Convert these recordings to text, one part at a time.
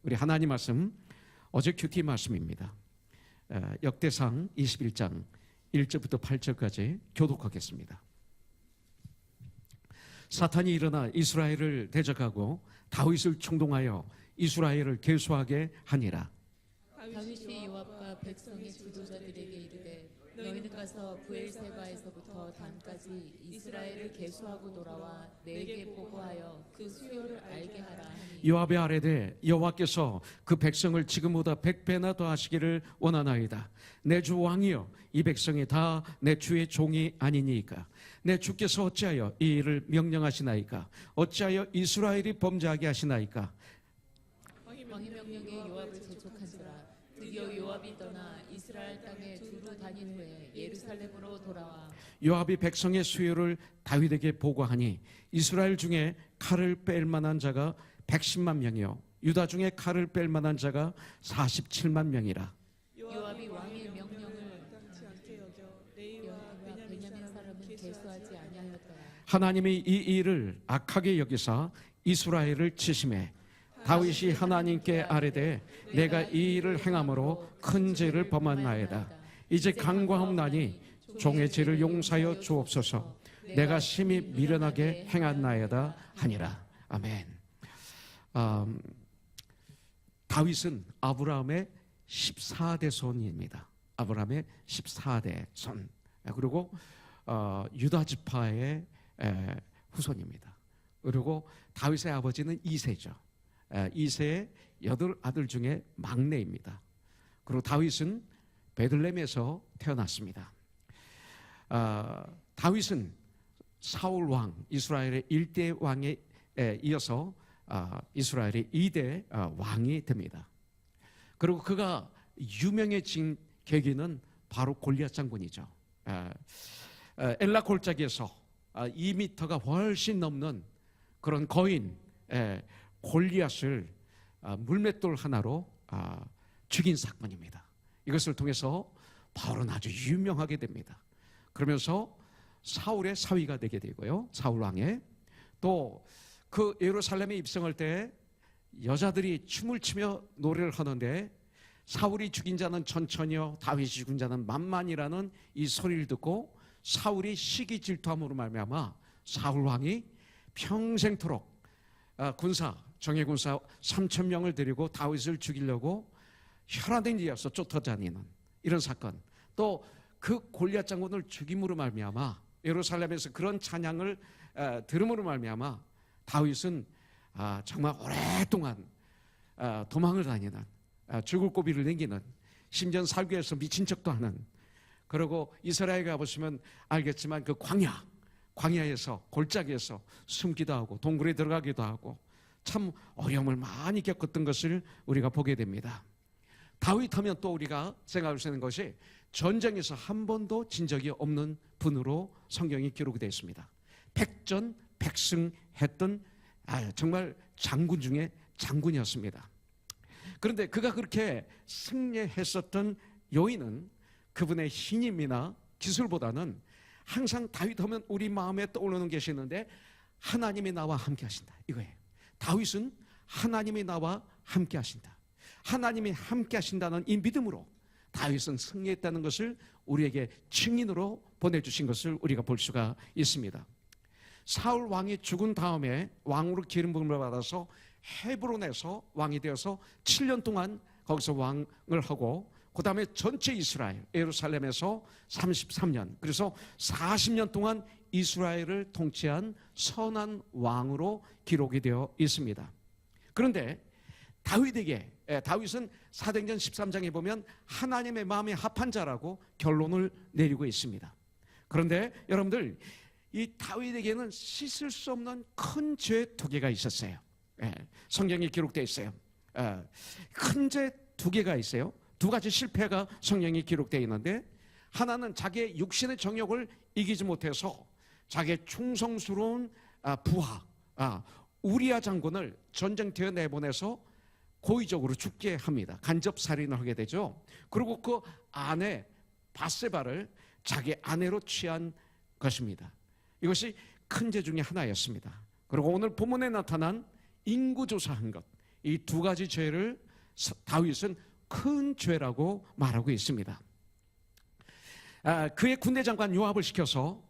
우리 하나님 말씀 어제 큐티 말씀입니다. 역대상 21장 1절부터 8절까지 교독하겠습니다. 사탄이 일어나 이스라엘을 대적하고 다윗을 충동하여 이스라엘을 계수하게 하니라. 다윗이 요압과 백성의 지도자들에게 이르되 너희는 가서 브엘세바에서부터 단까지 이스라엘을 계수하고 돌아와 내게 보고하여 그 수요를 알게 하라 하니 요압의 아뢰되 여호와께서 그 백성을 지금보다 100배나 더 하시기를 원하나이다. 내 주 왕이여, 이 백성이 다 내 주의 종이 아니니까 내 주께서 어찌하여 이 일을 명령하시나이까? 어찌하여 이스라엘이 범죄하게 하시나이까? 왕이 명령에 요압을 재촉한지라. 드디어 요압이 떠나 이스라엘 땅에 두루 다닌 후에 예루살렘으로 돌아와 요압이 백성의 수요를 다윗에게 보고하니 이스라엘 중에 칼을 뺄 만한 자가 110만 명이요 유다 중에 칼을 뺄 만한 자가 47만 명이라. 요압이 왕의 명령을 당치 않게 여겨 레위와 베냐민 사람은 계수하지 아니하였더라. 하나님이 이 일을 악하게 여기사 이스라엘을 치심해 다윗이 하나님께 아뢰되 내가 이 일을 행함으로 큰 죄를 범하나이다. 이제 간과하옵나니 종의 죄를 용서하여 주옵소서. 내가 심히 미련하게 행하나이다 하니라. 아멘. 다윗은 아브라함의 14대 손입니다. 아브라함의 14대 손. 그리고 유다 지파의 후손입니다. 그리고 다윗의 아버지는 이새죠. 이새의 8아들 중에 막내입니다. 그리고 다윗은 베들레헴에서 태어났습니다. 다윗은 사울 왕, 이스라엘의 1대 왕에 이어서 이스라엘의 2대 왕이 됩니다. 그리고 그가 유명해진 계기는 바로 골리앗 장군이죠. 엘라 골짜기에서 2m가 훨씬 넘는 그런 거인 골리앗을 물맷돌 하나로 죽인 사건입니다. 이것을 통해서 바울은 아주 유명하게 됩니다. 그러면서 사울의 사위가 되게 되고요. 사울 왕의 또 그 예루살렘에 입성할 때 여자들이 춤을 추며 노래를 하는데 사울이 죽인 자는 천천히요 다윗이 죽인 자는 만만이라는 이 소리를 듣고 사울이 시기 질투함으로 말미암아 사울 왕이 평생토록 정예군사 3,000명을 데리고 다윗을 죽이려고 혈안된 이어서 쫓아다니는 이런 사건, 또 그 골리앗 장군을 죽임으로 말미암아 예루살렘에서 그런 찬양을 들음으로 말미암아 다윗은 정말 오랫동안 도망을 다니는, 죽을 고비를 넘기는, 심지어 살구에서 미친 척도 하는, 그리고 이스라엘에 가보시면 알겠지만 그 광야에서 골짜기에서 숨기도 하고 동굴에 들어가기도 하고 참 어려움을 많이 겪었던 것을 우리가 보게 됩니다. 다윗 하면 또 우리가 생각할 수 있는 것이 전쟁에서 한 번도 진 적이 없는 분으로 성경이 기록이 되어 있습니다. 백전백승했던 정말 장군 중에 장군이었습니다. 그런데 그가 그렇게 승리했었던 요인은 그분의 신임이나 기술보다는 항상 다윗 하면 우리 마음에 떠오르는 것이 있는데 하나님이 나와 함께 하신다, 이거예요. 다윗은 하나님이 나와 함께 하신다, 하나님이 함께 하신다는 이 믿음으로 다윗은 승리했다는 것을 우리에게 증인으로 보내주신 것을 우리가 볼 수가 있습니다. 사울 왕이 죽은 다음에 왕으로 기름 부음을 받아서 헤브론에서 왕이 되어서 7년 동안 거기서 왕을 하고 그 다음에 전체 이스라엘 예루살렘에서 33년, 그래서 40년 동안 이스라엘을 통치한 선한 왕으로 기록이 되어 있습니다. 그런데 다윗은 사도행전 13장에 보면 하나님의 마음에 합한 자라고 결론을 내리고 있습니다. 그런데 여러분들, 이 다윗에게는 씻을 수 없는 큰 죄 2개가 있었어요. 성경에 기록되어 있어요. 큰 죄 2개가 있어요. 2가지 실패가 성경에 기록되어 있는데, 하나는 자기의 육신의 정욕을 이기지 못해서 자기의 충성스러운 부하 우리야 장군을 전쟁터에 내보내서 고의적으로 죽게 합니다. 간접 살인을 하게 되죠. 그리고 그 아내 바세바를 자기 아내로 취한 것입니다. 이것이 큰 죄 중에 하나였습니다. 그리고 오늘 본문에 나타난 인구조사한 것, 이 두 가지 죄를 다윗은 큰 죄라고 말하고 있습니다. 그의 군대 장관 요압을 시켜서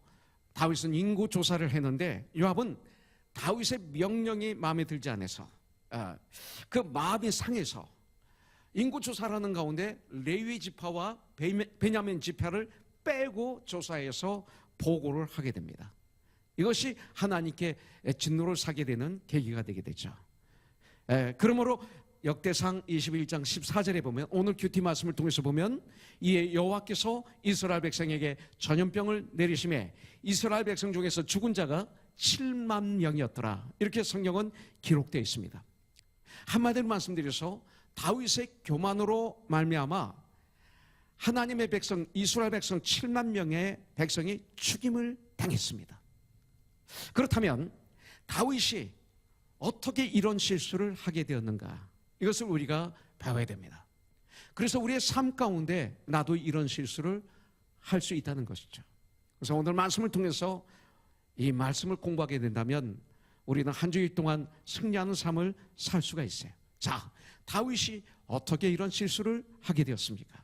다윗은 인구 조사를 했는데 요압은 다윗의 명령이 마음에 들지 않아서 그 마음이 상해서 인구 조사를 하는 가운데 레위 지파와 베냐민 지파를 빼고 조사해서 보고를 하게 됩니다. 이것이 하나님께 진노를 사게 되는 계기가 되게 되죠. 그러므로 역대상 21장 14절에 보면, 오늘 큐티 말씀을 통해서 보면, 이에 여호와께서 이스라엘 백성에게 전염병을 내리심에 이스라엘 백성 중에서 죽은 자가 7만 명이었더라. 이렇게 성경은 기록되어 있습니다. 한마디로 말씀드려서 다윗의 교만으로 말미암아 하나님의 백성, 이스라엘 백성 7만 명의 백성이 죽임을 당했습니다. 그렇다면 다윗이 어떻게 이런 실수를 하게 되었는가? 이것을 우리가 배워야 됩니다. 그래서 우리의 삶 가운데 나도 이런 실수를 할 수 있다는 것이죠. 그래서 오늘 말씀을 통해서 이 말씀을 공부하게 된다면 우리는 한 주일 동안 승리하는 삶을 살 수가 있어요. 자, 다윗이 어떻게 이런 실수를 하게 되었습니까?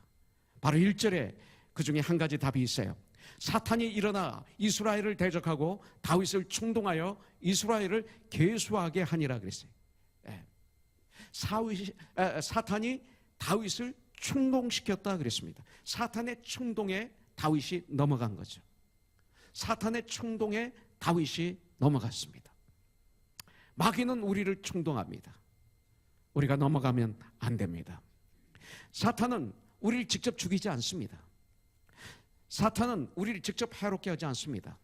바로 1절에 그 중에 한 가지 답이 있어요. 사탄이 일어나 이스라엘을 대적하고 다윗을 충동하여 이스라엘을 계수하게 하니라 그랬어요. 사탄이 다윗을 충동시켰다 그랬습니다. 사탄의 충동에 다윗이 넘어간 거죠. 사탄의 충동에 다윗이 넘어갔습니다. 마귀는 우리를 충동합니다. 우리가 넘어가면 안 됩니다. 사탄은 우리를 직접 죽이지 않습니다. 사탄은 우리를 직접 해롭게 하지 않습니다.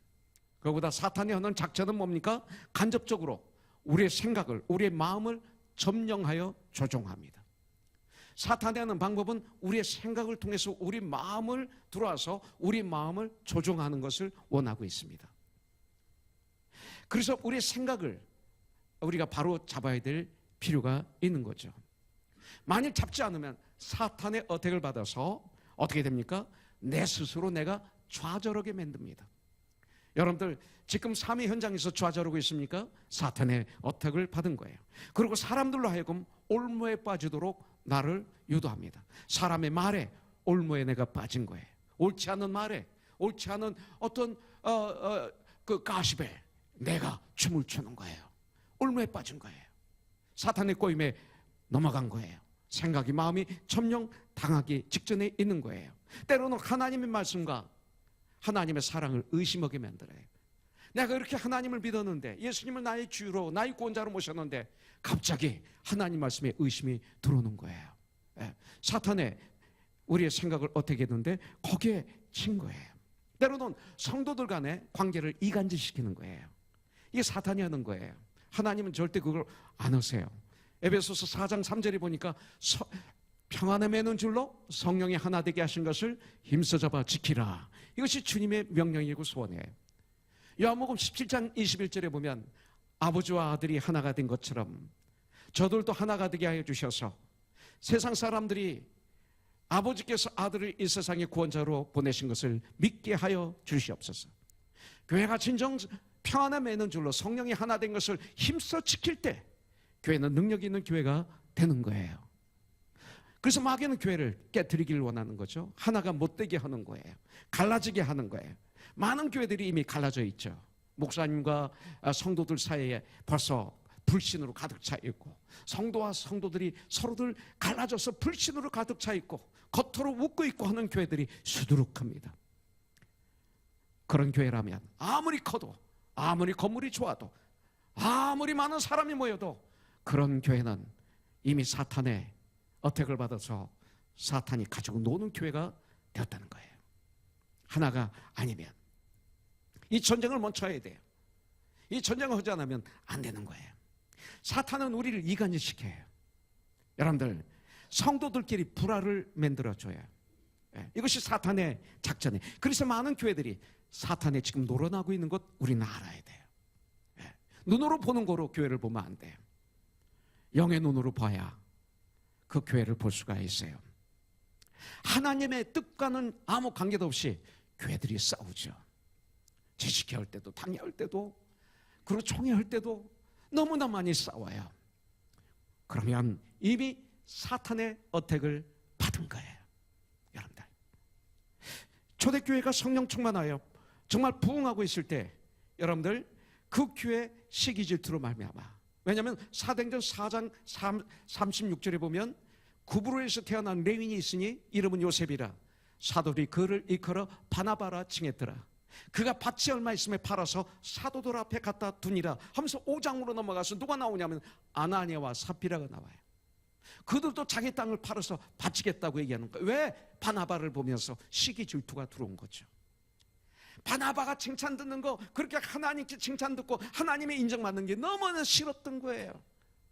그보다 사탄이 하는 작전은 뭡니까? 간접적으로 우리의 생각을, 우리의 마음을 점령하여 조종합니다. 사탄이 하는 방법은 우리의 생각을 통해서 우리 마음을 들어와서 우리 마음을 조종하는 것을 원하고 있습니다. 그래서 우리의 생각을 우리가 바로 잡아야 될 필요가 있는 거죠. 만일 잡지 않으면 사탄의 어택을 받아서 어떻게 됩니까? 내 스스로 내가 좌절하게 만듭니다. 여러분들 지금 삶의 현장에서 좌절하고 있습니까? 사탄의 어택을 받은 거예요. 그리고 사람들로 하여금 올무에 빠지도록 나를 유도합니다. 사람의 말에 올무에 내가 빠진 거예요. 옳지 않은 말에, 옳지 않은 어떤 그 가십에 내가 춤을 추는 거예요. 올무에 빠진 거예요. 사탄의 꼬임에 넘어간 거예요. 생각이, 마음이 점령당하기 직전에 있는 거예요. 때로는 하나님의 말씀과 하나님의 사랑을 의심하게 만들어요. 내가 이렇게 하나님을 믿었는데, 예수님을 나의 주로, 나의 구원자로 모셨는데 갑자기 하나님 말씀에 의심이 들어오는 거예요. 사탄의 우리의 생각을 어떻게 했는데 거기에 친 거예요. 때로는 성도들 간의 관계를 이간질시키는 거예요. 이게 사탄이 하는 거예요. 하나님은 절대 그걸 안 하세요. 에베소서 4장 3절에 보니까 평안에 매는 줄로 성령이 하나 되게 하신 것을 힘써 잡아 지키라. 이것이 주님의 명령이고 소원이에요. 요한복음 17장 21절에 보면 아버지와 아들이 하나가 된 것처럼 저들도 하나가 되게 하여 주셔서 세상 사람들이 아버지께서 아들을 이 세상의 구원자로 보내신 것을 믿게 하여 주시옵소서. 교회가 진정 평안에 매는 줄로 성령이 하나 된 것을 힘써 지킬 때 교회는 능력 있는 교회가 되는 거예요. 그래서 마귀는 교회를 깨트리기를 원하는 거죠. 하나가 못되게 하는 거예요. 갈라지게 하는 거예요. 많은 교회들이 이미 갈라져 있죠. 목사님과 성도들 사이에 벌써 불신으로 가득 차 있고, 성도와 성도들이 서로들 갈라져서 불신으로 가득 차 있고, 겉으로 웃고 있고 하는 교회들이 수두룩합니다. 그런 교회라면 아무리 커도, 아무리 건물이 좋아도, 아무리 많은 사람이 모여도 그런 교회는 이미 사탄의 어택을 받아서 사탄이 가지고 노는 교회가 되었다는 거예요. 하나가 아니면 이 전쟁을 멈춰야 돼요. 이 전쟁을 하지 않으면 안 되는 거예요. 사탄은 우리를 이간질시켜요. 여러분들, 성도들끼리 불화를 만들어줘요. 이것이 사탄의 작전이에요. 그래서 많은 교회들이 사탄에 지금 놀아나고 있는 것 우리는 알아야 돼요. 눈으로 보는 거로 교회를 보면 안 돼요. 영의 눈으로 봐야 그 교회를 볼 수가 있어요. 하나님의 뜻과는 아무 관계도 없이 교회들이 싸우죠. 지식회 할 때도, 당회할 때도, 그리고 총회할 때도 너무나 많이 싸워요. 그러면 이미 사탄의 어택을 받은 거예요. 여러분들, 초대교회가 성령 충만하여 정말 부흥하고 있을 때 여러분들 그 교회 시기 질투로 말미암아, 왜냐하면 사도행전 4장 36절에 보면 구브로에서 태어난 레윈이 있으니 이름은 요셉이라 사도들이 그를 일컬어 바나바라 칭했더라. 그가 밭이 얼마 있음에 팔아서 사도들 앞에 갖다 두니라 하면서 5장으로 넘어가서 누가 나오냐면 아나니아와 삽비라가 나와요. 그들도 자기 땅을 팔아서 바치겠다고 얘기하는 거예요. 왜? 바나바를 보면서 시기 질투가 들어온 거죠. 바나바가 칭찬 듣는 거, 그렇게 하나님께 칭찬 듣고 하나님의 인정받는 게 너무나 싫었던 거예요.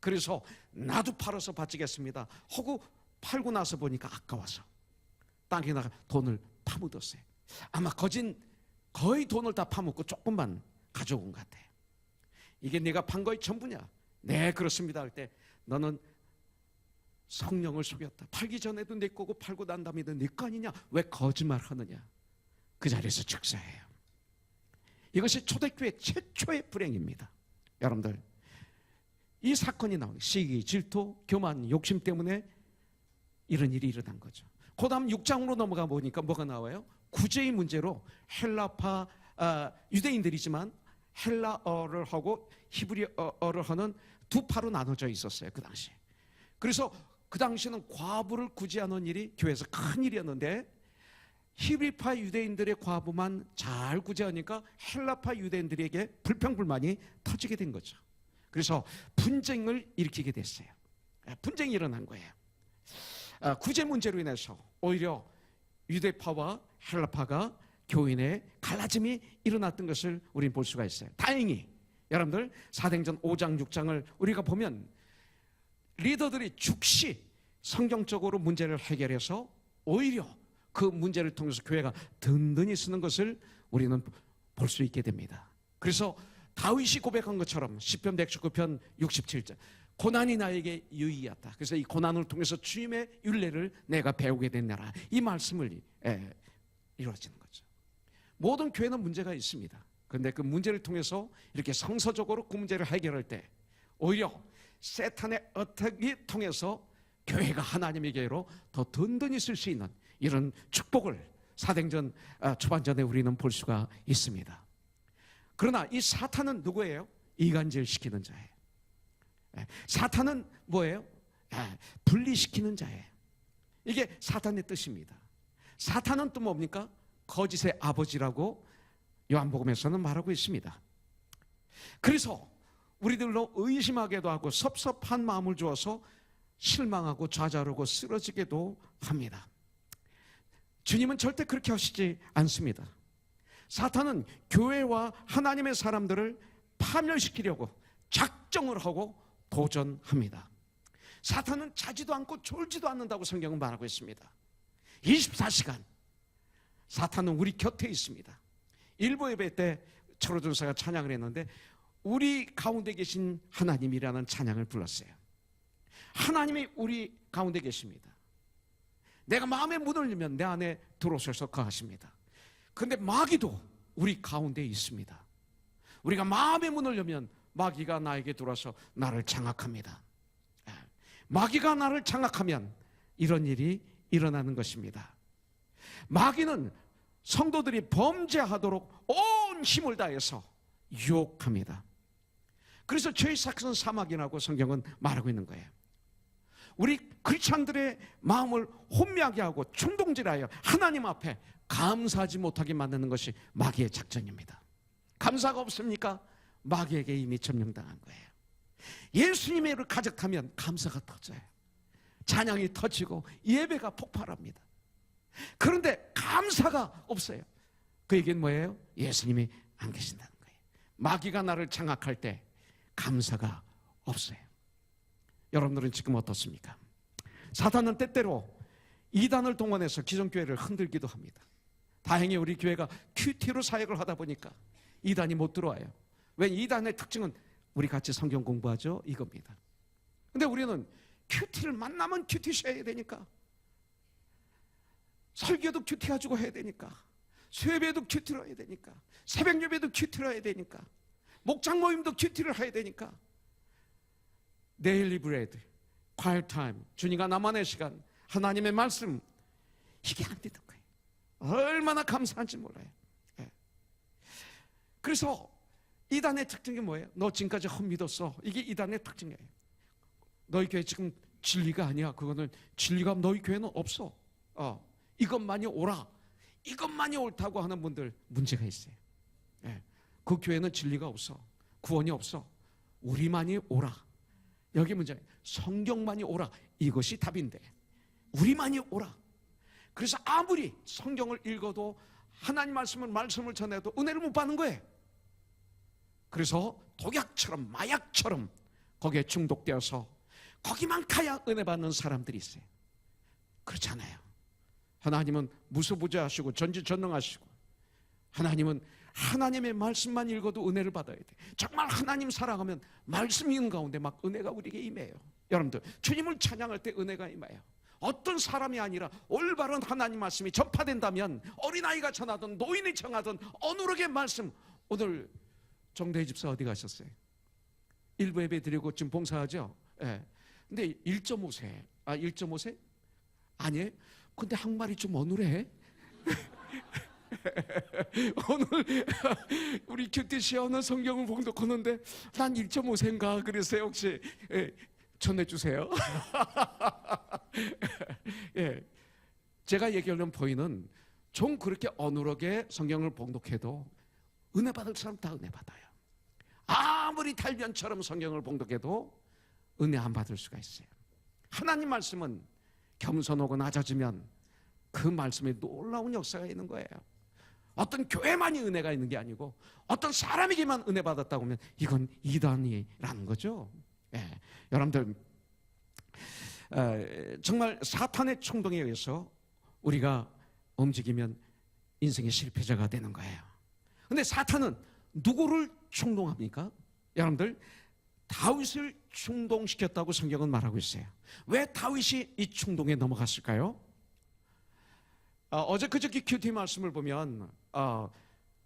그래서 나도 팔아서 바치겠습니다 하고 팔고 나서 보니까 아까워서 땅에다가 돈을 파묻었어요. 아마 거의 돈을 다 파묻고 조금만 가져온 것 같아요. 이게 네가 판 거의 전부냐? 네, 그렇습니다 할 때 너는 성령을 속였다. 팔기 전에도 내 거고 팔고 난 다음에도 내 거 아니냐? 왜 거짓말 하느냐? 그 자리에서 즉사해요. 이것이 초대교회 최초의 불행입니다. 여러분들, 이 사건이 나오는 시기, 질투, 교만, 욕심 때문에 이런 일이 일어난 거죠. 그 다음 6장으로 넘어가 보니까 뭐가 나와요? 구제의 문제로 헬라파 유대인들이지만 헬라어를 하고 히브리어를 하는 두 파로 나눠져 있었어요, 그 당시에. 그래서 그 당시에는 과부를 구제하는 일이 교회에서 큰 일이었는데 히브리파 유대인들의 과부만 잘 구제하니까 헬라파 유대인들에게 불평불만이 터지게 된 거죠. 그래서 분쟁을 일으키게 됐어요. 분쟁이 일어난 거예요. 구제 문제로 인해서 오히려 유대파와 헬라파가 교인의 갈라짐이 일어났던 것을 우리는 볼 수가 있어요. 다행히 여러분들 사도행전 5장 6장을 우리가 보면 리더들이 즉시 성경적으로 문제를 해결해서 오히려 그 문제를 통해서 교회가 든든히 쓰는 것을 우리는 볼 수 있게 됩니다. 그래서 다윗이 고백한 것처럼 시편 119편 67절 고난이 나에게 유의하다. 그래서 이 고난을 통해서 주님의 율례를 내가 배우게 됐나라. 이 말씀을 이루어지는 거죠. 모든 교회는 문제가 있습니다. 그런데 그 문제를 통해서 이렇게 성서적으로 그 문제를 해결할 때 오히려 세탄의 어택이 통해서 교회가 하나님의 교회로 더 든든히 쓸 수 있는 이런 축복을 사도행전 초반전에 우리는 볼 수가 있습니다. 그러나 이 사탄은 누구예요? 이간질시키는 자예요. 사탄은 뭐예요? 분리시키는 자예요. 이게 사탄의 뜻입니다. 사탄은 또 뭡니까? 거짓의 아버지라고 요한복음에서는 말하고 있습니다. 그래서 우리들로 의심하게도 하고 섭섭한 마음을 주어서 실망하고 좌절하고 쓰러지게도 합니다. 주님은 절대 그렇게 하시지 않습니다. 사탄은 교회와 하나님의 사람들을 파멸시키려고 작정을 하고 도전합니다. 사탄은 자지도 않고 졸지도 않는다고 성경은 말하고 있습니다. 24시간 사탄은 우리 곁에 있습니다. 일부 예배 때 철호전사가 찬양을 했는데 우리 가운데 계신 하나님이라는 찬양을 불렀어요. 하나님이 우리 가운데 계십니다. 내가 마음의 문을 열면 내 안에 들어오셔서 거하십니다. 그런데 마귀도 우리 가운데 있습니다. 우리가 마음의 문을 열면 마귀가 나에게 들어와서 나를 장악합니다. 마귀가 나를 장악하면 이런 일이 일어나는 것입니다. 마귀는 성도들이 범죄하도록 온 힘을 다해서 유혹합니다. 그래서 죄의 삭은 사막이라고 성경은 말하고 있는 거예요. 우리 크리스찬들의 마음을 혼미하게 하고 충동질하여 하나님 앞에 감사하지 못하게 만드는 것이 마귀의 작전입니다. 감사가 없습니까? 마귀에게 이미 점령당한 거예요. 예수님을 가득하면 감사가 터져요. 찬양이 터지고 예배가 폭발합니다. 그런데 감사가 없어요. 그 얘기는 뭐예요? 예수님이 안 계신다는 거예요. 마귀가 나를 장악할 때 감사가 없어요. 여러분들은 지금 어떻습니까? 사탄은 때때로 이단을 동원해서 기존교회를 흔들기도 합니다. 다행히 우리 교회가 큐티로 사역을 하다 보니까 이단이 못 들어와요. 왜? 이단의 특징은 우리 같이 성경 공부하죠? 이겁니다. 근데 우리는 큐티를 만나면 큐티 쉬어야 되니까, 설교도 큐티 가지고 해야 되니까, 수요예배도 큐티로 해야 되니까, 새벽 예배도 큐티로 해야 되니까, 목장 모임도 큐티를 해야 되니까, 데일리 브레드, quiet time, 주님과 나만의 시간, 하나님의 말씀, 이게 안 되는 거예요. 얼마나 감사한지 몰라요. 예. 그래서 이단의 특징이 뭐예요? 너 지금까지 헛믿었어. 이게 이단의 특징이에요. 너희 교회 지금 진리가 아니야. 그거는 진리가 너희 교회는 없어. 이것만이 옳아. 이것만이 옳다고 하는 분들 문제가 있어요. 예. 그 교회는 진리가 없어. 구원이 없어. 우리만이 옳아. 여기 문제예요. 성경만이 옳아. 이것이 답인데 우리만이 옳아. 그래서 아무리 성경을 읽어도 하나님 말씀을 전해도 은혜를 못 받는 거예요. 그래서 독약처럼 마약처럼 거기에 중독되어서 거기만 가야 은혜 받는 사람들이 있어요. 그렇잖아요. 하나님은 무소부재하시고 전지전능하시고 하나님은 하나님의 말씀만 읽어도 은혜를 받아야 돼. 정말 하나님 사랑하면 말씀 읽는 가운데 막 은혜가 우리에게 임해요. 여러분들 주님을 찬양할 때 은혜가 임해요. 어떤 사람이 아니라 올바른 하나님 말씀이 전파된다면 어린아이가 전하든 노인이 청하든 어느룩의 말씀. 오늘 정대희 집사 어디 가셨어요? 일부 예배 드리고 지금 봉사하죠? 예. 근데 1.5세 1.5세? 아니에요? 근데 항말이 좀 어눌해. 오늘 우리 큐티시 어느 성경을 봉독하는데 난 1.5세인가 그랬어요. 혹시 전해주세요. 예, 제가 얘기하는 포인트는 좀 그렇게 어눌하게 성경을 봉독해도 은혜 받을 사람 다 은혜 받아요. 아무리 달변처럼 성경을 봉독해도 은혜 안 받을 수가 있어요. 하나님 말씀은 겸손하고 낮아지면 그 말씀에 놀라운 역사가 있는 거예요. 어떤 교회만이 은혜가 있는 게 아니고 어떤 사람에게만 은혜 받았다고 하면 이건 이단이라는 거죠. 예, 여러분들 정말 사탄의 충동에 의해서 우리가 움직이면 인생의 실패자가 되는 거예요. 그런데 사탄은 누구를 충동합니까? 여러분들 다윗을 충동시켰다고 성경은 말하고 있어요. 왜 다윗이 이 충동에 넘어갔을까요? 어제 그저께 큐티 말씀을 보면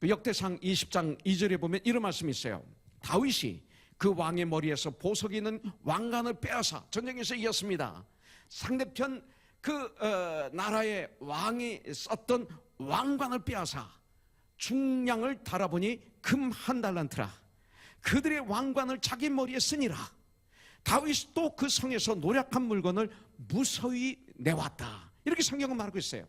그 역대상 20장 2절에 보면 이런 말씀이 있어요. 다윗이 그 왕의 머리에서 보석이 있는 왕관을 빼앗아 전쟁에서 이겼습니다. 상대편 그 나라의 왕이 썼던 왕관을 빼앗아 중량을 달아보니 금 1달란트라. 그들의 왕관을 자기 머리에 쓰니라. 다윗이 또 그 성에서 노력한 물건을 무서이 내왔다. 이렇게 성경은 말하고 있어요.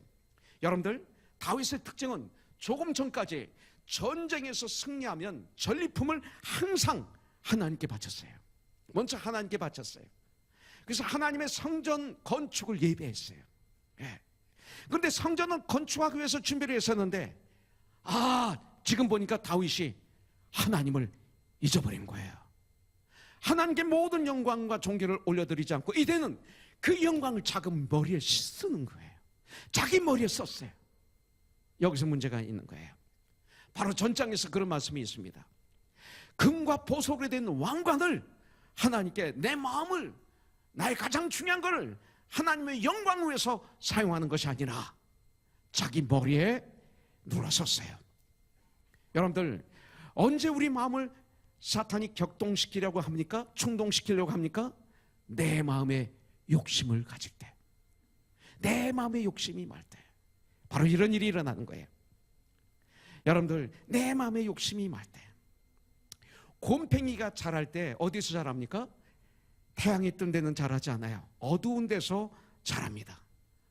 여러분들 다윗의 특징은 조금 전까지 전쟁에서 승리하면 전리품을 항상 하나님께 바쳤어요. 먼저 하나님께 바쳤어요. 그래서 하나님의 성전 건축을 예배했어요. 예. 그런데 성전을 건축하기 위해서 준비를 했었는데 지금 보니까 다윗이 하나님을 잊어버린 거예요. 하나님께 모든 영광과 존귀를 올려드리지 않고 이제는 그 영광을 작은 머리에 쓰는 거예요. 자기 머리에 썼어요. 여기서 문제가 있는 거예요. 바로 전장에서 그런 말씀이 있습니다. 금과 보석으로 된 왕관을 하나님께 내 마음을 나의 가장 중요한 것을 하나님의 영광을 위해서 사용하는 것이 아니라 자기 머리에 눌러섰어요. 여러분들 언제 우리 마음을 사탄이 격동시키려고 합니까? 충동시키려고 합니까? 내 마음의 욕심을 가질 때, 내 마음의 욕심이 말 때 바로 이런 일이 일어나는 거예요. 여러분들 내 마음의 욕심이 말 때, 곰팽이가 자랄 때 어디서 자랍니까? 태양이 뜬 데는 자라지 않아요. 어두운 데서 자랍니다.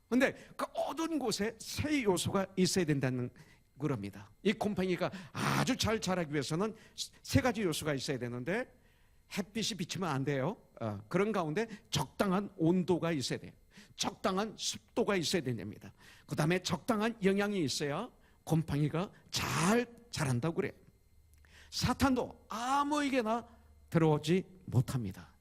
그런데 그 어두운 곳에 세 요소가 있어야 된다는 그럽니다. 이 곰팡이가 아주 잘 자라기 위해서는 세 가지 요소가 있어야 되는데 햇빛이 비치면 안 돼요. 그런 가운데 적당한 온도가 있어야 돼요. 적당한 습도가 있어야 됩니다. 그 다음에 적당한 영양이 있어야 곰팡이가 잘 자란다고 그래요. 사탄도 아무에게나 들어오지 못합니다.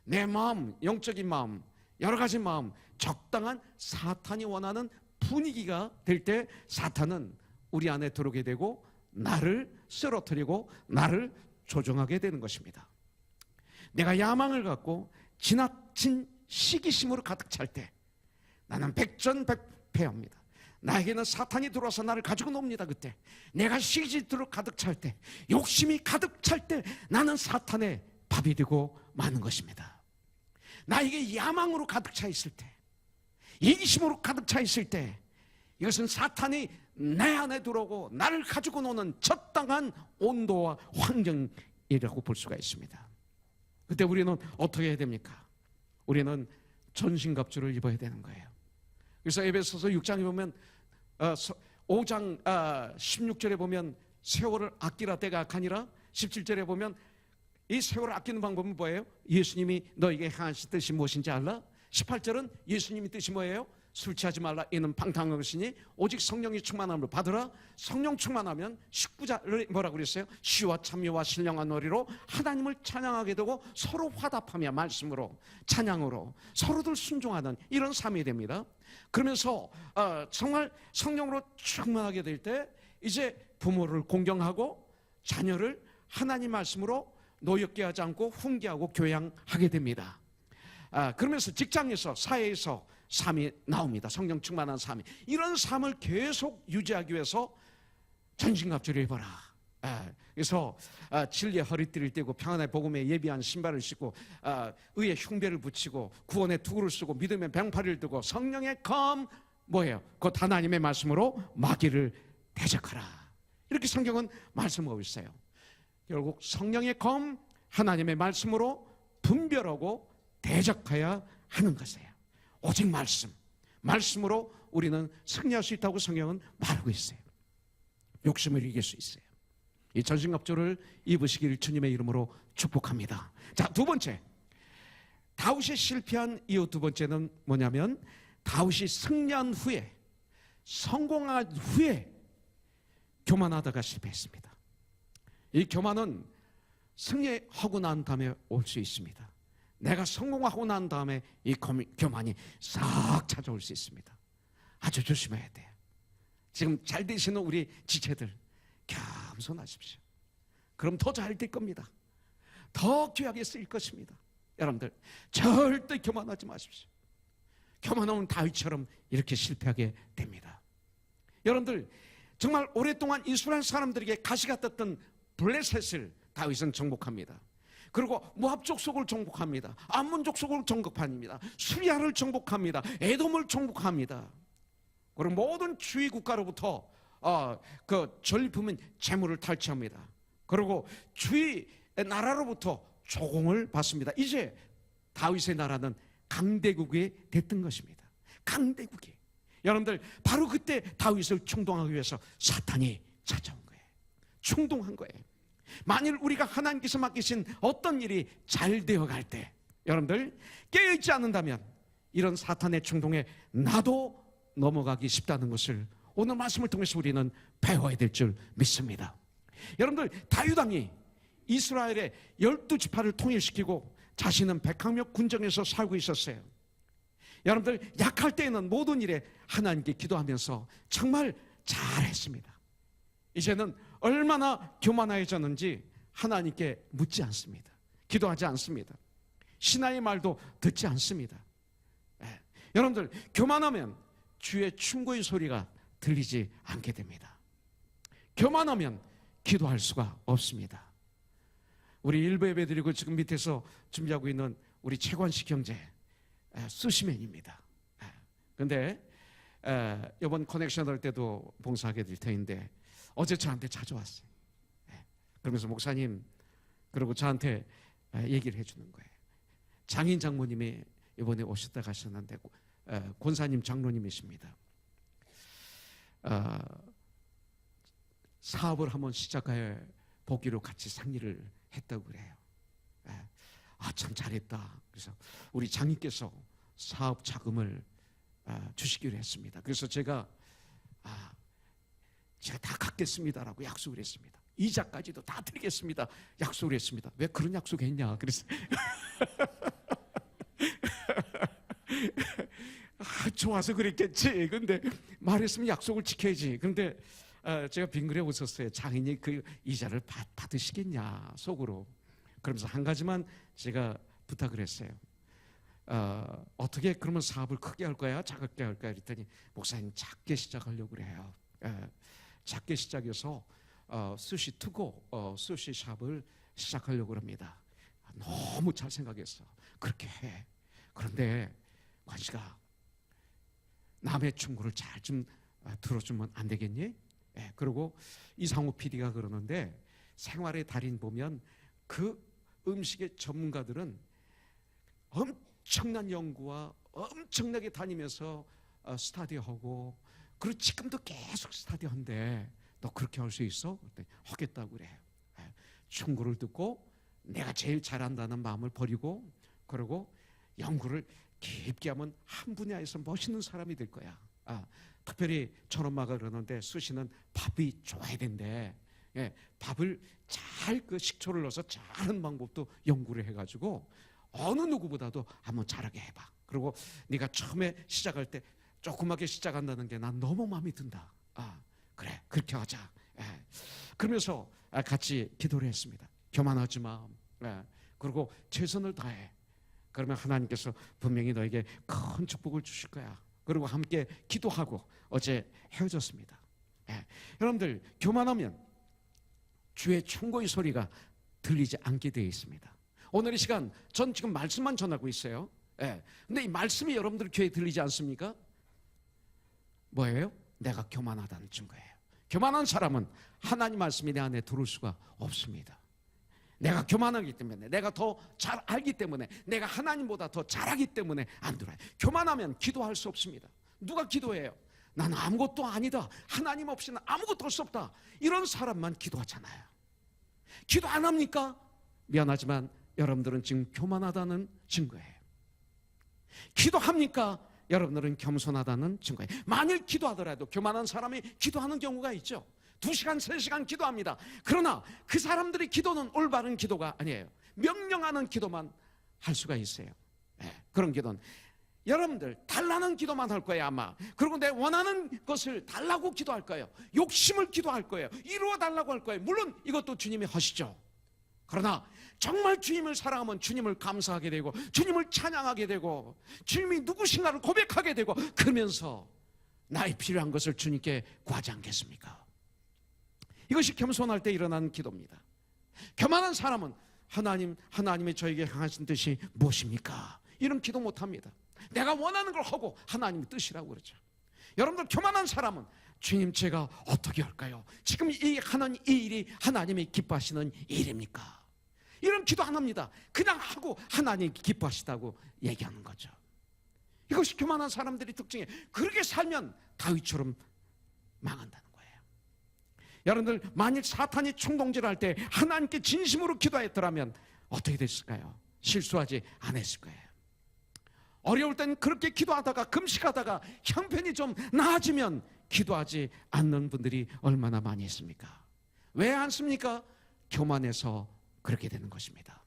내 마음, 영적인 마음, 여러 가지 마음, 적당한 사탄이 원하는 분위기가 될 때 사탄은 우리 안에 들어오게 되고 나를 쓰러뜨리고 나를 조종하게 되는 것입니다. 내가 야망을 갖고 지나친 시기심으로 가득 찰 때 나는 백전백패합니다. 나에게는 사탄이 들어와서 나를 가지고 놉니다. 그때 내가 시기질투로 가득 찰 때, 욕심이 가득 찰 때 나는 사탄의 밥이 되고 마는 것입니다. 나에게 야망으로 가득 차 있을 때, 이기심으로 가득 차 있을 때, 이것은 사탄이 내 안에 들어오고 나를 가지고 노는 적당한 온도와 환경이라고 볼 수가 있습니다. 그때 우리는 어떻게 해야 됩니까? 우리는 전신갑주를 입어야 되는 거예요. 그래서 에베소서 6장에 보면 5장 16절에 보면 세월을 아끼라 때가 악하니라, 17절에 보면 이 세월을 아끼는 방법은 뭐예요? 예수님이 너에게 행하신 뜻이 무엇인지 알라? 18절은 예수님의 뜻이 뭐예요? 술 취하지 말라, 이는 방탕한 것이니 오직 성령이 충만함을 받으라. 성령 충만하면 19절을 뭐라고 그랬어요? 시와 참여와 신령한 노래로 하나님을 찬양하게 되고 서로 화답하며 말씀으로 찬양으로 서로들 순종하는 이런 삶이 됩니다. 그러면서 정말 성령으로 충만하게 될 때 이제 부모를 공경하고 자녀를 하나님 말씀으로 노엽게 하지 않고 훈계하고 교양하게 됩니다. 그러면서 직장에서 사회에서 삶이 나옵니다. 성령 충만한 삶이. 이런 삶을 계속 유지하기 위해서 전신갑주를 입어라. 그래서 진리의 허리띠를 띠고 평안의 복음에 예비한 신발을 신고 의의 흉배를 붙이고 구원의 투구를 쓰고 믿음의 병파리를 들고 성령의 검 뭐예요? 곧 하나님의 말씀으로 마귀를 대적하라. 이렇게 성경은 말씀하고 있어요. 결국 성령의 검 하나님의 말씀으로 분별하고 대적해야 하는 것이에요. 오직 말씀으로 우리는 승리할 수 있다고 성경은 말하고 있어요. 욕심을 이길 수 있어요. 이 전신갑주를 입으시길 주님의 이름으로 축복합니다. 자, 두 번째, 다윗이 실패한 이유 두 번째는 뭐냐면 다윗이 승리한 후에, 성공한 후에 교만하다가 실패했습니다. 이 교만은 승리하고 난 다음에 올 수 있습니다. 내가 성공하고 난 다음에 이 교만이 싹 찾아올 수 있습니다. 아주 조심해야 돼요. 지금 잘 되시는 우리 지체들 겸손하십시오. 그럼 더 잘 될 겁니다. 더 귀하게 쓰일 것입니다. 여러분들 절대 교만하지 마십시오. 교만하면 다윗처럼 이렇게 실패하게 됩니다. 여러분들 정말 오랫동안 이스라엘 사람들에게 가시가 떴던 블레셋을 다윗은 정복합니다. 그리고 모압 족속을 정복합니다. 암몬 족속을 정복합니다. 수리아를 정복합니다. 에돔을 정복합니다. 그리고 모든 주위 국가로부터 그 전리품인 재물을 탈취합니다. 그리고 주위 나라로부터 조공을 받습니다. 이제 다윗의 나라는 강대국이 됐던 것입니다. 강대국이. 여러분들 바로 그때 다윗을 충동하기 위해서 사탄이 찾아온 거예요. 충동한 거예요. 만일 우리가 하나님께서 맡기신 어떤 일이 잘 되어갈 때 여러분들 깨어있지 않는다면 이런 사탄의 충동에 나도 넘어가기 쉽다는 것을 오늘 말씀을 통해서 우리는 배워야 될 줄 믿습니다. 여러분들 다윗 왕이 이스라엘의 12지파를 통일시키고 자신은 백항목 군정에서 살고 있었어요. 여러분들 약할 때에는 모든 일에 하나님께 기도하면서 정말 잘했습니다. 이제는 얼마나 교만해졌는지 하나님께 묻지 않습니다. 기도하지 않습니다. 신하의 말도 듣지 않습니다. 여러분들 교만하면 주의 충고의 소리가 들리지 않게 됩니다. 교만하면 기도할 수가 없습니다. 우리 일부 예배 드리고 지금 밑에서 준비하고 있는 우리 최관식 형제 수시맨입니다. 그런데 이번 커넥션 할 때도 봉사하게 될 터인데 어제 저한테 찾아왔어요. 그러면서 목사님, 그리고 저한테 얘기를 해주는 거예요. 장인 장모님이 이번에 오셨다 가셨는데 권사님 장로님이십니다. 사업을 한번 시작해 보기로 같이 상의를 했다고 그래요. 참 잘했다. 그래서 우리 장인께서 사업 자금을 주시기로 했습니다. 그래서 제가 다 갚겠습니다라고 약속을 했습니다. 이자까지도 다 드리겠습니다 약속을 했습니다. 왜 그런 약속 했냐 그래서 좋아서 그랬겠지. 근데 말했으면 약속을 지켜야지. 근데 제가 빙그레 웃었어요. 장인이 그 이자를 받으시겠냐 속으로. 그러면서 한 가지만 제가 부탁을 했어요. 어떻게 그러면 사업을 크게 할 거야? 작게 할 거야? 그랬더니 목사님 작게 시작하려고 그래요. 작게 시작해서 스시 투고 스시 샵을 시작하려고 합니다. 너무 잘 생각했어. 그렇게 해. 그런데 관씨가 남의 충고를 잘 좀 들어주면 안 되겠니? 예, 그리고 이상우 PD가 그러는데 생활의 달인 보면 그 음식의 전문가들은 엄청난 연구와 엄청나게 다니면서 스터디하고, 그리고 지금도 계속 스터디한데 너 그렇게 할 수 있어? 그랬더니 하겠다고 그래. 예, 충고를 듣고 내가 제일 잘한다는 마음을 버리고, 그리고 연구를 깊게 하면 한 분야에서 멋있는 사람이 될 거야. 특별히 저엄마가 그러는데 수시는 밥이 좋아야 된대. 예, 밥을 잘 그 식초를 넣어서 잘하는 방법도 연구를 해가지고 어느 누구보다도 한번 잘하게 해봐. 그리고 네가 처음에 시작할 때 조그맣게 시작한다는 게 난 너무 마음에 든다. 그래, 그렇게 하자. 예. 그러면서 같이 기도를 했습니다. 교만하지 마. 예. 그리고 최선을 다해. 그러면 하나님께서 분명히 너에게 큰 축복을 주실 거야. 그리고 함께 기도하고 어제 헤어졌습니다. 예. 여러분들, 교만하면 주의 충고의 소리가 들리지 않게 되어 있습니다. 오늘 이 시간 전 지금 말씀만 전하고 있어요. 예. 근데 이 말씀이 여러분들 귀에 들리지 않습니까? 뭐예요? 내가 교만하다는 증거예요. 교만한 사람은 하나님 말씀이 내 안에 들어올 수가 없습니다. 내가 교만하기 때문에, 내가 더 잘 알기 때문에, 내가 하나님보다 더 잘하기 때문에 안 들어요. 교만하면 기도할 수 없습니다. 누가 기도해요? 나는 아무것도 아니다, 하나님 없이는 아무것도 할 수 없다, 이런 사람만 기도하잖아요. 기도 안 합니까? 미안하지만 여러분들은 지금 교만하다는 증거예요. 기도합니까? 여러분들은 겸손하다는 증거예요. 만일 기도하더라도 교만한 사람이 기도하는 경우가 있죠. 2시간, 3시간 기도합니다. 그러나 그 사람들의 기도는 올바른 기도가 아니에요. 명령하는 기도만 할 수가 있어요. 네, 그런 기도는 여러분들 달라는 기도만 할 거예요 아마. 그리고 내 원하는 것을 달라고 기도할 거예요. 욕심을 기도할 거예요. 이루어 달라고 할 거예요. 물론 이것도 주님이 하시죠. 그러나 정말 주님을 사랑하면 주님을 감사하게 되고, 주님을 찬양하게 되고, 주님이 누구신가를 고백하게 되고, 그러면서 나의 필요한 것을 주님께 구하지 않겠습니까? 이것이 겸손할 때 일어나는 기도입니다. 교만한 사람은 하나님이 저에게 향하신 뜻이 무엇입니까? 이런 기도 못합니다. 내가 원하는 걸 하고 하나님의 뜻이라고 그러죠. 여러분들, 교만한 사람은 주님, 제가 어떻게 할까요? 지금 하는 이 일이 하나님이 기뻐하시는 일입니까? 이런 기도 안 합니다. 그냥 하고 하나님이 기뻐하시다고 얘기하는 거죠. 이것이 교만한 사람들의 특징이에요. 그렇게 살면 다윗처럼 망한다는 거예요. 여러분들, 만일 사탄이 충동질할 때 하나님께 진심으로 기도했더라면 어떻게 됐을까요? 실수하지 않았을 거예요. 어려울 땐 그렇게 기도하다가 금식하다가 형편이 좀 나아지면 기도하지 않는 분들이 얼마나 많이 있습니까? 왜 않습니까? 교만해서 그렇게 되는 것입니다.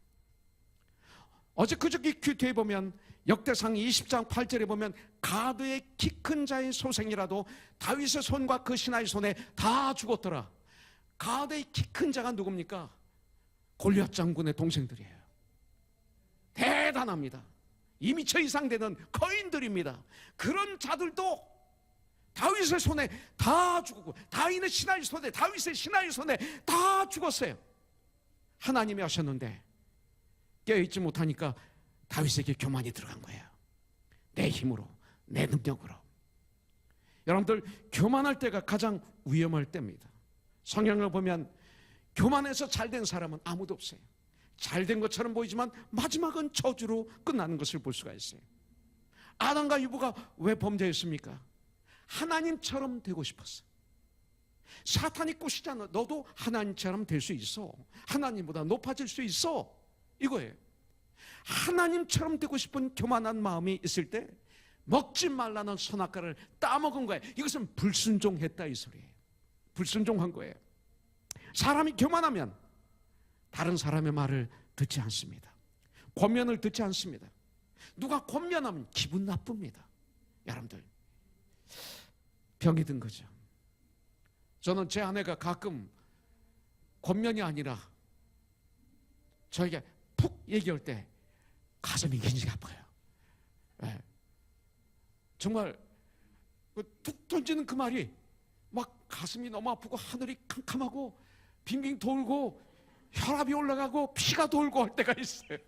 어제 그저께 큐티에 보면 역대상 20장 8절에 보면 가드의 키 큰 자의 소생이라도 다윗의 손과 그 신하의 손에 다 죽었더라. 가드의 키 큰 자가 누굽니까? 골리앗 장군의 동생들이에요. 대단합니다. 2m 이상 되는 거인들입니다. 그런 자들도 다윗의 손에 다 죽었고, 다윗의 신하의 손에 다 죽었어요. 하나님이 하셨는데 깨어있지 못하니까 다윗에게 교만이 들어간 거예요. 내 힘으로, 내 능력으로. 여러분들, 교만할 때가 가장 위험할 때입니다. 성경을 보면 교만해서 잘된 사람은 아무도 없어요. 잘된 것처럼 보이지만 마지막은 저주로 끝나는 것을 볼 수가 있어요. 아담과 이브가 왜 범죄했습니까? 하나님처럼 되고 싶었어. 사탄이 꼬시잖아. 너도 하나님처럼 될 수 있어. 하나님보다 높아질 수 있어. 이거예요. 하나님처럼 되고 싶은 교만한 마음이 있을 때 먹지 말라는 선악과를 따먹은 거예요. 이것은 불순종했다 이 소리예요. 불순종한 거예요. 사람이 교만하면 다른 사람의 말을 듣지 않습니다. 권면을 듣지 않습니다. 누가 권면하면 기분 나쁩니다. 여러분들, 병이 든 거죠. 저는 제 아내가 가끔 권면이 아니라 저에게 푹 얘기할 때 가슴이 굉장히 아파요. 네. 정말 툭 던지는 그 말이 막 가슴이 너무 아프고 하늘이 캄캄하고 빙빙 돌고 혈압이 올라가고 피가 돌고 할 때가 있어요.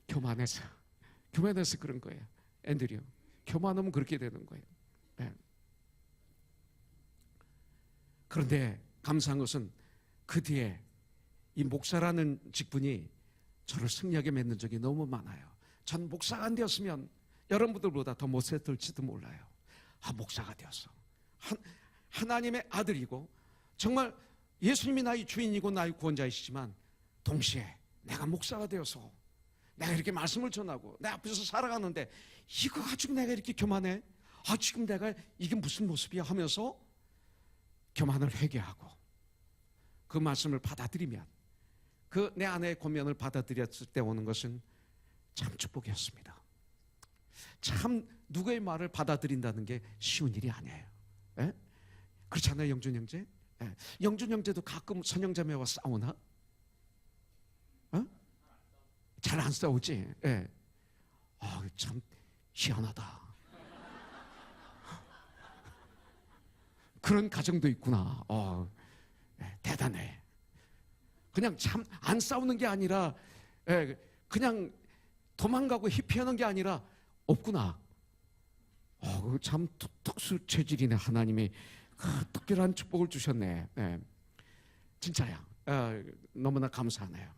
교만해서 교만해서 그런 거예요. 앤드류, 교만하면 그렇게 되는 거예요. 예. 그런데 감사한 것은 그 뒤에 이 목사라는 직분이 저를 승리하게 맺는 적이 너무 많아요. 전 목사가 안 되었으면 여러분들보다 더 못했을지도 몰라요. 목사가 되었어. 하나님의 아들이고 정말 예수님이 나의 주인이고 나의 구원자이시지만 동시에 내가 목사가 되어서 내가 이렇게 말씀을 전하고 내 앞에서 살아가는데 이거 가지고 내가 이렇게 교만해? 지금 내가 이게 무슨 모습이야 하면서 교만을 회개하고 그 말씀을 받아들이면 그 내 안의 권면을 받아들였을 때 오는 것은 참 축복이었습니다. 참 누구의 말을 받아들인다는 게 쉬운 일이 아니에요. 예? 그렇지 않아요, 영준 형제? 예. 영준 형제도 가끔 선영자매와 싸우나? 잘 안 싸우지? 예. 참 희한하다. 그런 가정도 있구나. 대단해. 그냥 참 안 싸우는 게 아니라 그냥 도망가고 회피하는 게 아니라 없구나. 참 특수 체질이네. 하나님이 특별한 축복을 주셨네. 진짜야. 너무나 감사하네요.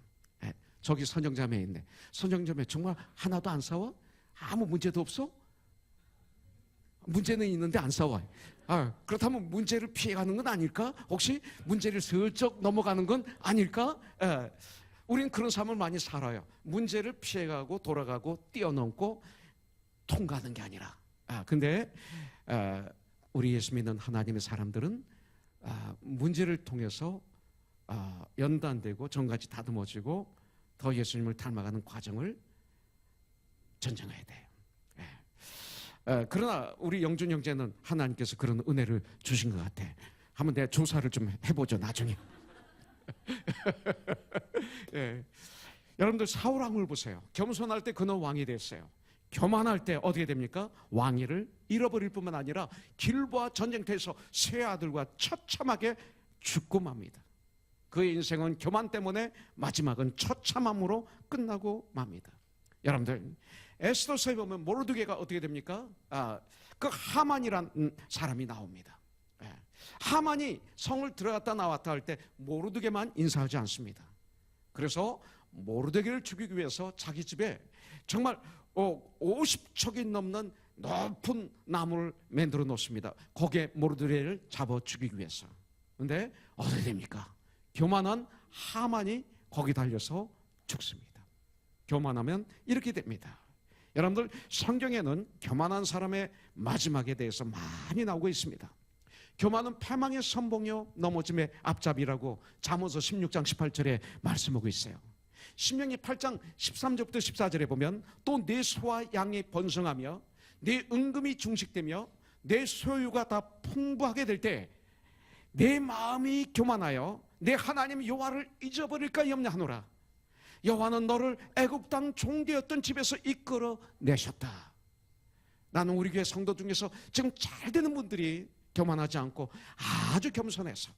저기 선영자매 있네. 선영자매 정말 하나도 안 싸워? 아무 문제도 없어? 문제는 있는데 안 싸워. 그렇다면 문제를 피해가는 건 아닐까? 혹시 문제를 슬쩍 넘어가는 건 아닐까? 우리는 그런 삶을 많이 살아요. 문제를 피해가고 돌아가고 뛰어넘고 통과하는 게 아니라. 근데 우리 예수 믿는 하나님의 사람들은 문제를 통해서 연단되고 정같이 다듬어지고 더 예수님을 닮아가는 과정을 전쟁해야 돼요. 그러나 우리 영준 형제는 하나님께서 그런 은혜를 주신 것 같아. 한번 내가 조사를 좀 해보죠, 나중에. 여러분들 사울 왕을 보세요. 겸손할 때 그는 왕이 됐어요. 교만할 때 어떻게 됩니까? 왕위를 잃어버릴 뿐만 아니라 길보아 전쟁터에서 세 아들과 처참하게 죽고 맙니다. 그의 인생은 교만 때문에 마지막은 처참함으로 끝나고 맙니다. 여러분들, 에스더서에 보면 모르드게가 어떻게 됩니까? 그 하만이란 사람이 나옵니다. 하만이 성을 들어갔다 나왔다 할 때 모르드게만 인사하지 않습니다. 그래서 모르드게를 죽이기 위해서 자기 집에 정말 50척이 넘는 높은 나무를 만들어 놓습니다. 거기에 모르드게를 잡아 죽이기 위해서. 그런데 어떻게 됩니까? 교만한 하만이 거기 달려서 죽습니다. 교만하면 이렇게 됩니다. 여러분들, 성경에는 교만한 사람의 마지막에 대해서 많이 나오고 있습니다. 교만은 패망의 선봉이요 넘어짐의 앞잡이라고 잠언서 16장 18절에 말씀하고 있어요. 신명기 8장 13절부터 14절에 보면 또 내 소와 양이 번성하며 내 은금이 중식되며 내 소유가 다 풍부하게 될 때 내 마음이 교만하여 내 하나님 여호와를 잊어버릴까 염려하노라. 여호와는 너를 애굽 땅 종되었던 집에서 이끌어 내셨다. 나는 우리 교회 성도 중에서 지금 잘 되는 분들이 교만하지 않고 아주 겸손해서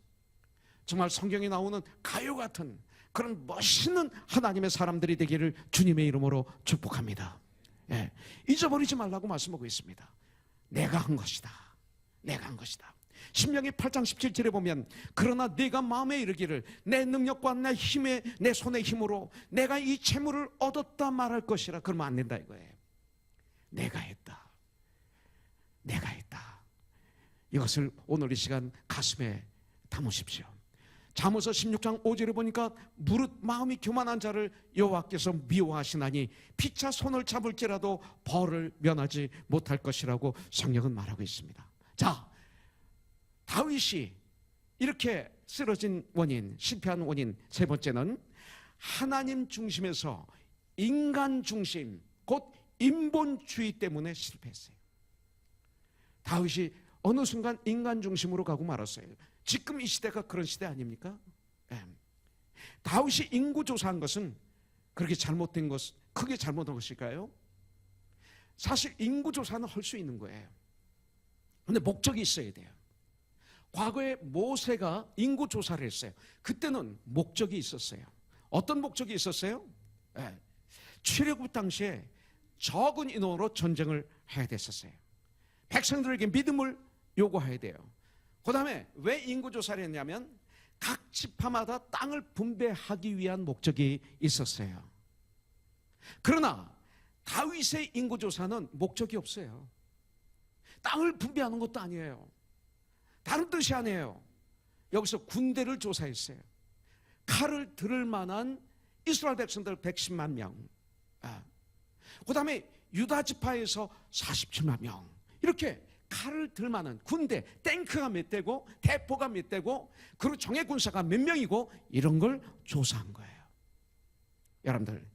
정말 성경에 나오는 가요 같은 그런 멋있는 하나님의 사람들이 되기를 주님의 이름으로 축복합니다. 잊어버리지 말라고 말씀하고 있습니다. 내가 한 것이다. 내가 한 것이다. 신명기 8장 17절에 보면 그러나 네가 마음에 이르기를 내 능력과 내 힘에 내 손의 힘으로 내가 이 재물을 얻었다 말할 것이라. 그러면 안 된다 이거예요. 내가 했다. 내가 했다. 이것을 오늘 이 시간 가슴에 담으십시오. 잠언서 16장 5절에 보니까 무릇 마음이 교만한 자를 여호와께서 미워하시나니 피차 손을 잡을지라도 벌을 면하지 못할 것이라고 성경은 말하고 있습니다. 자, 다윗이 이렇게 쓰러진 원인, 실패한 원인 세 번째는 하나님 중심에서 인간 중심, 곧 인본주의 때문에 실패했어요. 다윗이 어느 순간 인간 중심으로 가고 말았어요. 지금 이 시대가 그런 시대 아닙니까? 다윗이 인구조사한 것은 그렇게 잘못된 것, 크게 잘못한 것일까요? 사실 인구조사는 할 수 있는 거예요. 그런데 목적이 있어야 돼요. 과거에 모세가 인구조사를 했어요. 그때는 목적이 있었어요. 어떤 목적이 있었어요? 출애굽 당시에 적은 인원으로 전쟁을 해야 됐었어요. 백성들에게 믿음을 요구해야 돼요. 그 다음에 왜 인구조사를 했냐면 각 지파마다 땅을 분배하기 위한 목적이 있었어요. 그러나 다윗의 인구조사는 목적이 없어요. 땅을 분배하는 것도 아니에요. 다른 뜻이 아니에요. 여기서 군대를 조사했어요. 칼을 들을 만한 이스라엘 백성들 110만 명, 그 다음에 유다 지파에서 47만 명, 이렇게 칼을 들 만한 군대, 탱크가 몇 대고 대포가 몇 대고 그리고 정예 군사가 몇 명이고 이런 걸 조사한 거예요. 여러분들,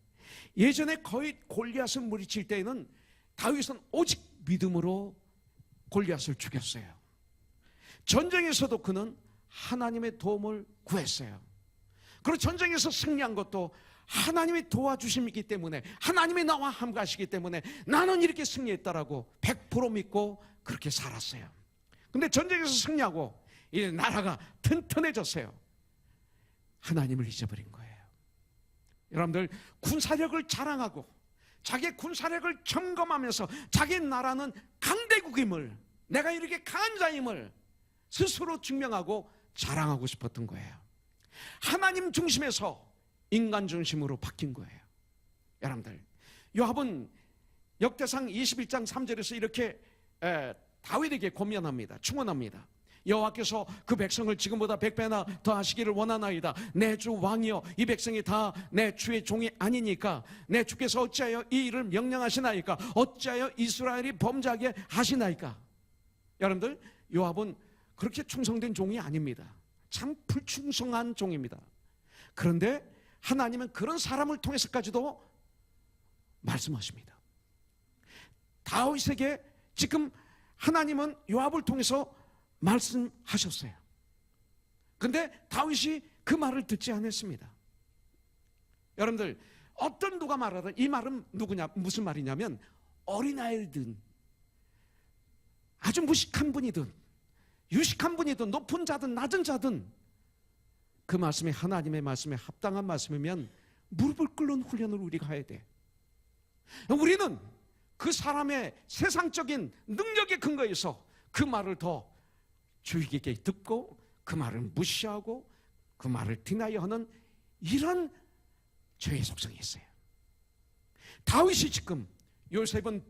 예전에 거의 골리앗을 물리칠 때에는 다윗은 오직 믿음으로 골리앗을 죽였어요. 전쟁에서도 그는 하나님의 도움을 구했어요. 그리고 전쟁에서 승리한 것도 하나님의 도와주심이기 때문에, 하나님이 나와 함께하시기 때문에 나는 이렇게 승리했다라고 100% 믿고 그렇게 살았어요. 근데 전쟁에서 승리하고 이제 나라가 튼튼해졌어요. 하나님을 잊어버린 거예요. 여러분들, 군사력을 자랑하고 자기의 군사력을 점검하면서 자기 나라는 강대국임을, 내가 이렇게 강한 자임을 스스로 증명하고 자랑하고 싶었던 거예요. 하나님 중심에서 인간 중심으로 바뀐 거예요. 여러분들, 요압은 역대상 21장 3절에서 이렇게 다윗에게 권면합니다. 충원합니다. 여호와께서 그 백성을 지금보다 100배나 더 하시기를 원하나이다. 내 주 왕이여, 이 백성이 다 내 주의 종이 아니니까 내 주께서 어찌하여 이 일을 명령하시나이까? 어찌하여 이스라엘이 범죄하게 하시나이까? 여러분들, 요압은 그렇게 충성된 종이 아닙니다. 참 불충성한 종입니다. 그런데 하나님은 그런 사람을 통해서까지도 말씀하십니다. 다윗에게 지금 하나님은 요압을 통해서 말씀하셨어요. 그런데 다윗이 그 말을 듣지 않았습니다. 여러분들, 어떤 누가 말하든 이 말은 누구냐, 무슨 말이냐면 어린아이든 아주 무식한 분이든 유식한 분이든 높은 자든 낮은 자든 그 말씀이 하나님의 말씀에 합당한 말씀이면 무릎을 꿇는 훈련을 우리가 해야 돼. 우리는 그 사람의 세상적인 능력에 근거해서 그 말을 더 주의 깊게 듣고 그 말을 무시하고 그 말을 디나이하는 이런 죄의 속성이 있어요. 다윗이 지금, 요셉은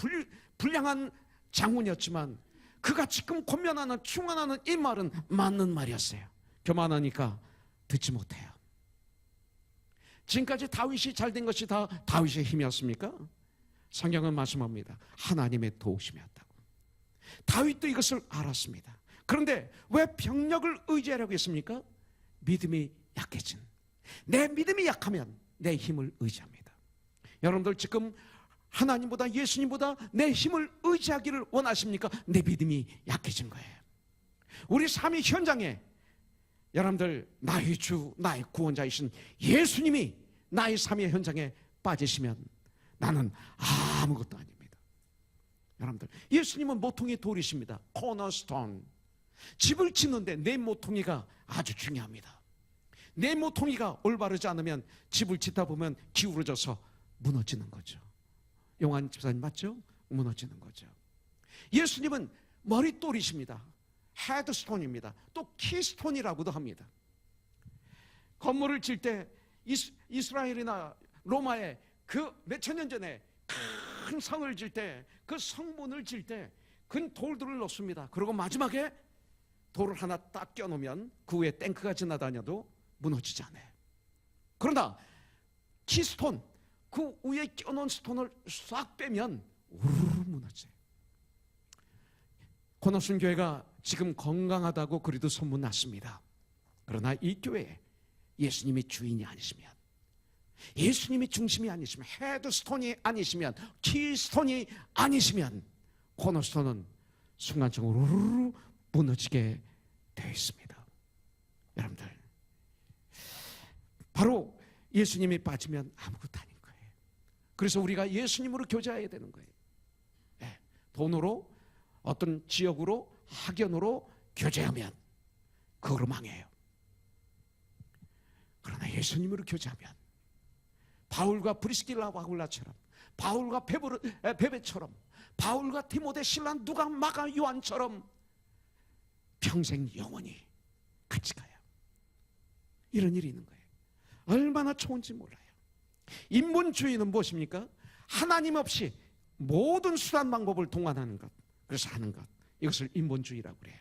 불량한 장군이었지만 그가 지금 권면하는 충원하는 이 말은 맞는 말이었어요. 교만하니까 듣지 못해요. 지금까지 다윗이 잘된 것이 다 다윗의 힘이었습니까? 성경은 말씀합니다. 하나님의 도우심이었다고. 다윗도 이것을 알았습니다. 그런데 왜 병력을 의지하려고 했습니까? 믿음이 약해진, 내 믿음이 약하면 내 힘을 의지합니다. 여러분들, 지금 하나님보다 예수님보다 내 힘을 의지하기를 원하십니까? 내 믿음이 약해진 거예요. 우리 삶의 현장에 여러분들, 나의 주, 나의 구원자이신 예수님이 나의 삶의 현장에 빠지시면 나는 아무것도 아닙니다. 여러분들, 예수님은 모퉁이 돌이십니다. 코너스톤. 집을 짓는데 내 모퉁이가 아주 중요합니다. 내 모퉁이가 올바르지 않으면 집을 짓다 보면 기울어져서 무너지는 거죠. 용한 집사님 맞죠? 무너지는 거죠. 예수님은 머릿돌이십니다. 헤드스톤입니다. 또 키스톤이라고도 합니다. 건물을 질 때 이스라엘이나 로마에 그 몇천 년 전에 큰 성을 질 때, 그 성문을 질 때 큰 돌들을 놓습니다. 그리고 마지막에 돌을 하나 딱 껴놓으면 그 위에 탱크가 지나다녀도 무너지지 않아요. 그러나 키스톤, 그 위에 껴놓은 스톤을 싹 빼면 우르르 무너져요. 권오순 교회가 지금 건강하다고 그래도 소문났습니다. 그러나 이 교회에 예수님이 주인이 아니시면, 예수님이 중심이 아니시면, 헤드스톤이 아니시면, 키스톤이 아니시면 코너스톤은 순간적으로 우르르 무너지게 되어 있습니다. 여러분들, 바로 예수님이 빠지면 아무것도 아닌 거예요. 그래서 우리가 예수님으로 교제해야 되는 거예요. 네, 돈으로, 어떤 지역으로, 학연으로 교제하면 그거로 망해요. 그러나 예수님으로 교제하면 바울과 브리스길라와 아굴라처럼, 바울과 베베처럼, 바울과 디모데, 신라, 누가, 마가, 요한처럼 평생 영원히 같이 가요. 이런 일이 있는 거예요. 얼마나 좋은지 몰라요. 인본주의는 무엇입니까? 하나님 없이 모든 수단 방법을 동원하는 것, 그래서 하는 것, 이것을 인본주의라고 그래요.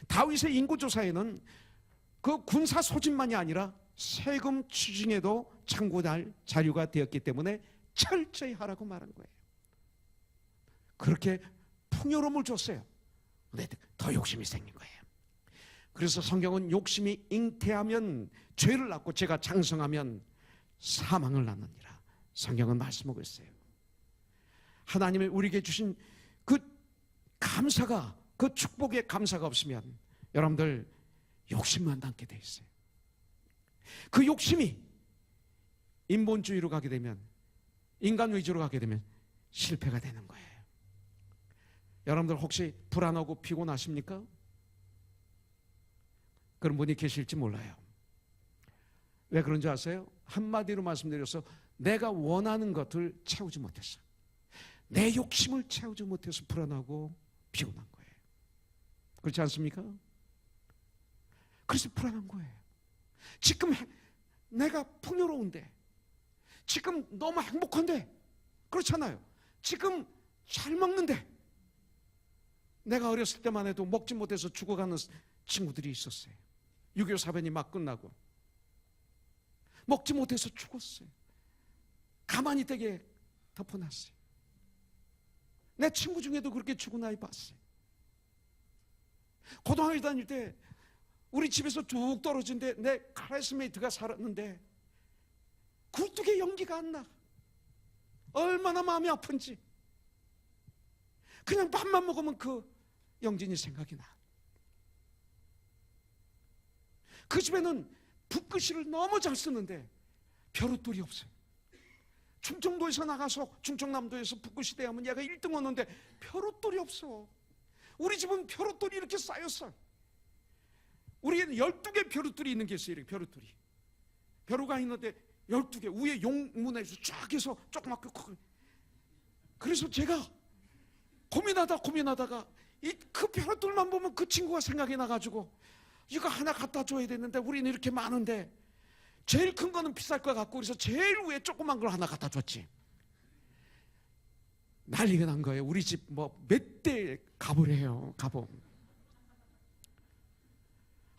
다윗의 인구조사에는 그 군사 소집만이 아니라 세금 추징에도 참고할 자료가 되었기 때문에 철저히 하라고 말한 거예요. 그렇게 풍요로움을 줬어요. 근데 더 욕심이 생긴 거예요. 그래서 성경은 욕심이 잉태하면 죄를 낳고 죄가 장성하면 사망을 낳느니라 성경은 말씀하고 있어요. 하나님이 우리에게 주신 그 감사가, 그 축복의 감사가 없으면 여러분들 욕심만 담게 돼 있어요. 그 욕심이 인본주의로 가게 되면, 인간 위주로 가게 되면 실패가 되는 거예요. 여러분들 혹시 불안하고 피곤하십니까? 그런 분이 계실지 몰라요. 왜 그런지 아세요? 한마디로 말씀드려서 내가 원하는 것을 채우지 못했어. 내 욕심을 채우지 못해서 불안하고 피곤한 거예요. 그렇지 않습니까? 그래서 불안한 거예요. 지금 내가 풍요로운데, 지금 너무 행복한데, 그렇잖아요. 지금 잘 먹는데, 내가 어렸을 때만 해도 먹지 못해서 죽어가는 친구들이 있었어요. 6.25 사변이 막 끝나고 먹지 못해서 죽었어요. 가만히 되게 덮어놨어요. 내 친구 중에도 그렇게 죽은 아이 봤어요. 고등학교 다닐 때 우리 집에서 쭉 떨어진데 내 클래스메이트가 살았는데 굴뚝에 연기가 안 나. 얼마나 마음이 아픈지. 그냥 밥만 먹으면 그 영진이 생각이 나. 그 집에는 붓글씨를 너무 잘 쓰는데 벼룩돌이 없어요. 충청도에서 나가서 충청남도에서 붓글씨 대하면 얘가 1등 얻는데 벼룩돌이 없어. 우리 집은 벼룩돌이 이렇게 쌓였어. 우리에는 12개 벼룩돌이 있는 게 있어요. 이렇게 벼룩돌이. 벼룩가 있는데 12개 위에 용문에서 쫙 해서 조그맣게 크고. 그래서 제가 고민하다가 그 벼룩돌만 보면 그 친구가 생각이 나가지고 이거 하나 갖다 줘야 되는데 우리는 이렇게 많은데 제일 큰 거는 비쌀 것 같고 그래서 제일 위에 조그만 걸 하나 갖다 줬지. 난리가 난 거예요. 우리 집 뭐 몇 대 갑을 해요. 갑을.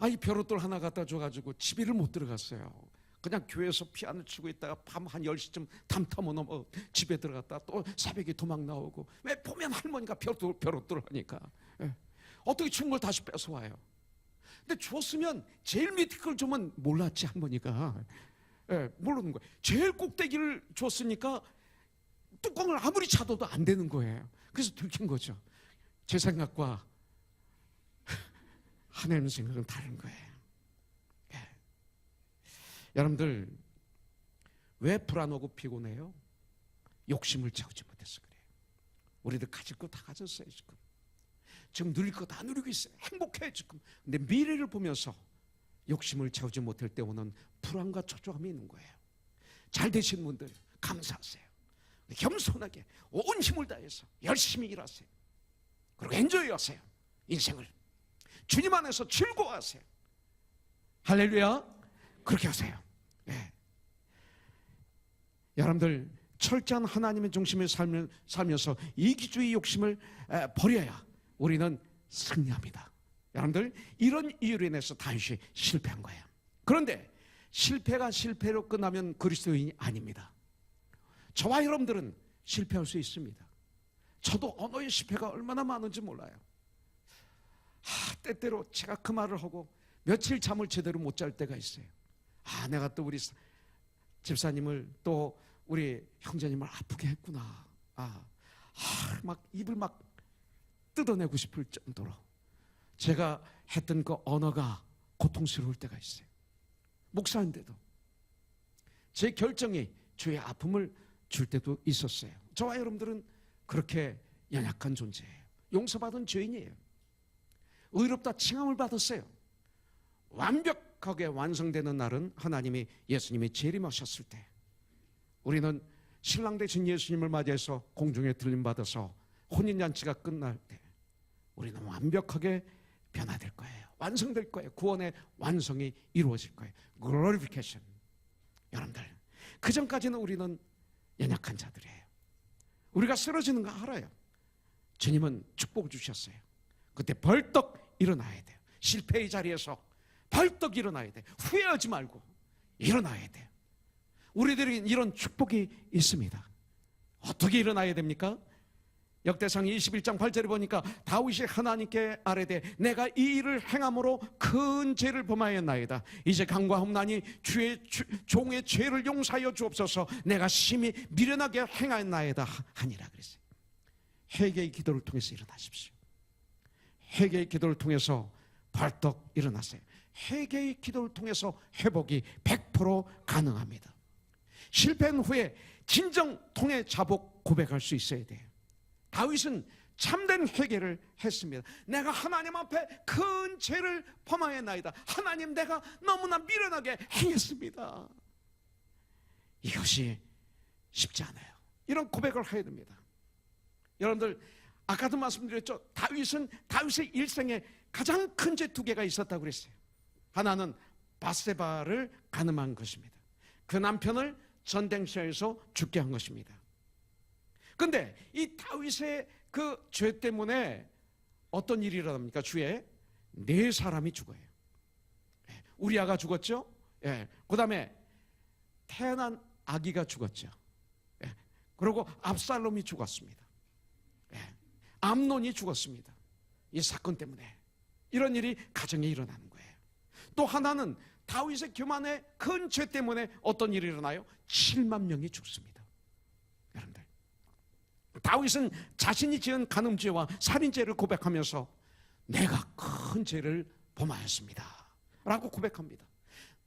이 벼룩돌 하나 갖다 줘가지고 집에를 못 들어갔어요. 그냥 교회에서 피아노 치고 있다가 밤 한 10시쯤 담터모 넘어 집에 들어갔다 또 새벽에 도망 나오고. 왜 보면 할머니가 벼룩돌 하니까. 어떻게 준 걸 다시 뺏어와요. 근데 줬으면 제일 밑에 걸 주면 몰랐지 할머니가. 모르는 거예요. 제일 꼭대기를 줬으니까 뚜껑을 아무리 찾아도 안 되는 거예요. 그래서 들킨 거죠. 제 생각과 하나님 생각은 다른 거예요. 여러분들 왜 불안하고 피곤해요? 욕심을 채우지 못해서 그래요. 우리들 가질 거 다 가졌어요. 지금 누릴 거 다 누리고 있어요. 행복해 지금. 근데 미래를 보면서 욕심을 채우지 못할 때 오는 불안과 초조함이 있는 거예요. 잘 되신 분들 감사하세요. 겸손하게 온 힘을 다해서 열심히 일하세요. 그리고 엔조이하세요. 인생을 주님 안에서 즐거워하세요. 할렐루야. 그렇게 하세요. 여러분들 철저한 하나님의 중심을 살면서 이기주의 욕심을 버려야 우리는 승리합니다. 여러분들 이런 이유로 인해서 다윗이 실패한 거예요. 그런데 실패가 실패로 끝나면 그리스도인이 아닙니다. 저와 여러분들은 실패할 수 있습니다. 저도 언어의 실패가 얼마나 많은지 몰라요. 때때로 제가 그 말을 하고 며칠 잠을 제대로 못 잘 때가 있어요. 내가 또 우리 집사님을 또 우리 형제님을 아프게 했구나. 막 입을 막 뜯어내고 싶을 정도로 제가 했던 그 언어가 고통스러울 때가 있어요. 목사인데도 제 결정이 주의 아픔을 줄 때도 있었어요. 저와 여러분들은 그렇게 연약한 존재예요. 용서받은 죄인이에요. 의롭다 칭함을 받았어요. 완벽하게 완성되는 날은 하나님이 예수님이 재림하셨을 때 우리는 신랑 되신 예수님을 맞이해서 공중에 들림받아서 혼인잔치가 끝날 때 우리는 완벽하게 변화될 거예요. 완성될 거예요. 구원의 완성이 이루어질 거예요. 글로리피케이션. 여러분들, 그 전까지는 우리는 연약한 자들이에요. 우리가 쓰러지는 거 알아요. 주님은 축복 주셨어요. 그때 벌떡 일어나야 돼요. 실패의 자리에서 벌떡 일어나야 돼요. 후회하지 말고 일어나야 돼요. 우리들이 이런 축복이 있습니다. 어떻게 일어나야 됩니까? 역대상 21장 8절에 보니까 다윗이 하나님께 아뢰되 내가 이 일을 행함으로 큰 죄를 범하였나이다. 이제 간구하옵나니 종의 죄를 용서하여 주옵소서. 내가 심히 미련하게 행하였나이다 하니라 그랬어요. 회개의 기도를 통해서 일어나십시오. 회개의 기도를 통해서 벌떡 일어나세요. 회개의 기도를 통해서 회복이 100% 가능합니다. 실패한 후에 진정 통해 자복 고백할 수 있어야 돼요. 다윗은 참된 회개를 했습니다. 내가 하나님 앞에 큰 죄를 범하였나이다. 하나님, 내가 너무나 미련하게 행했습니다. 이것이 쉽지 않아요. 이런 고백을 해야 됩니다. 여러분들, 아까도 말씀드렸죠. 다윗의 일생에 가장 큰 죄 2개가 있었다고 그랬어요. 하나는 바세바를 간음한 것입니다. 그 남편을 전쟁터에서 죽게 한 것입니다. 그런데 이 다윗의 그 죄 때문에 어떤 일이 일어납니까? 주에 4사람이 죽어요. 우리아가 죽었죠. 그 다음에 태어난 아기가 죽었죠. 그리고 압살롬이 죽었습니다. 암논이 죽었습니다. 이 사건 때문에 이런 일이 가정에 일어나는 거예요. 또 하나는 다윗의 교만의 큰 죄 때문에 어떤 일이 일어나요? 7만 명이 죽습니다. 여러분들, 다윗은 자신이 지은 간음죄와 살인죄를 고백하면서 내가 큰 죄를 범하였습니다 라고 고백합니다.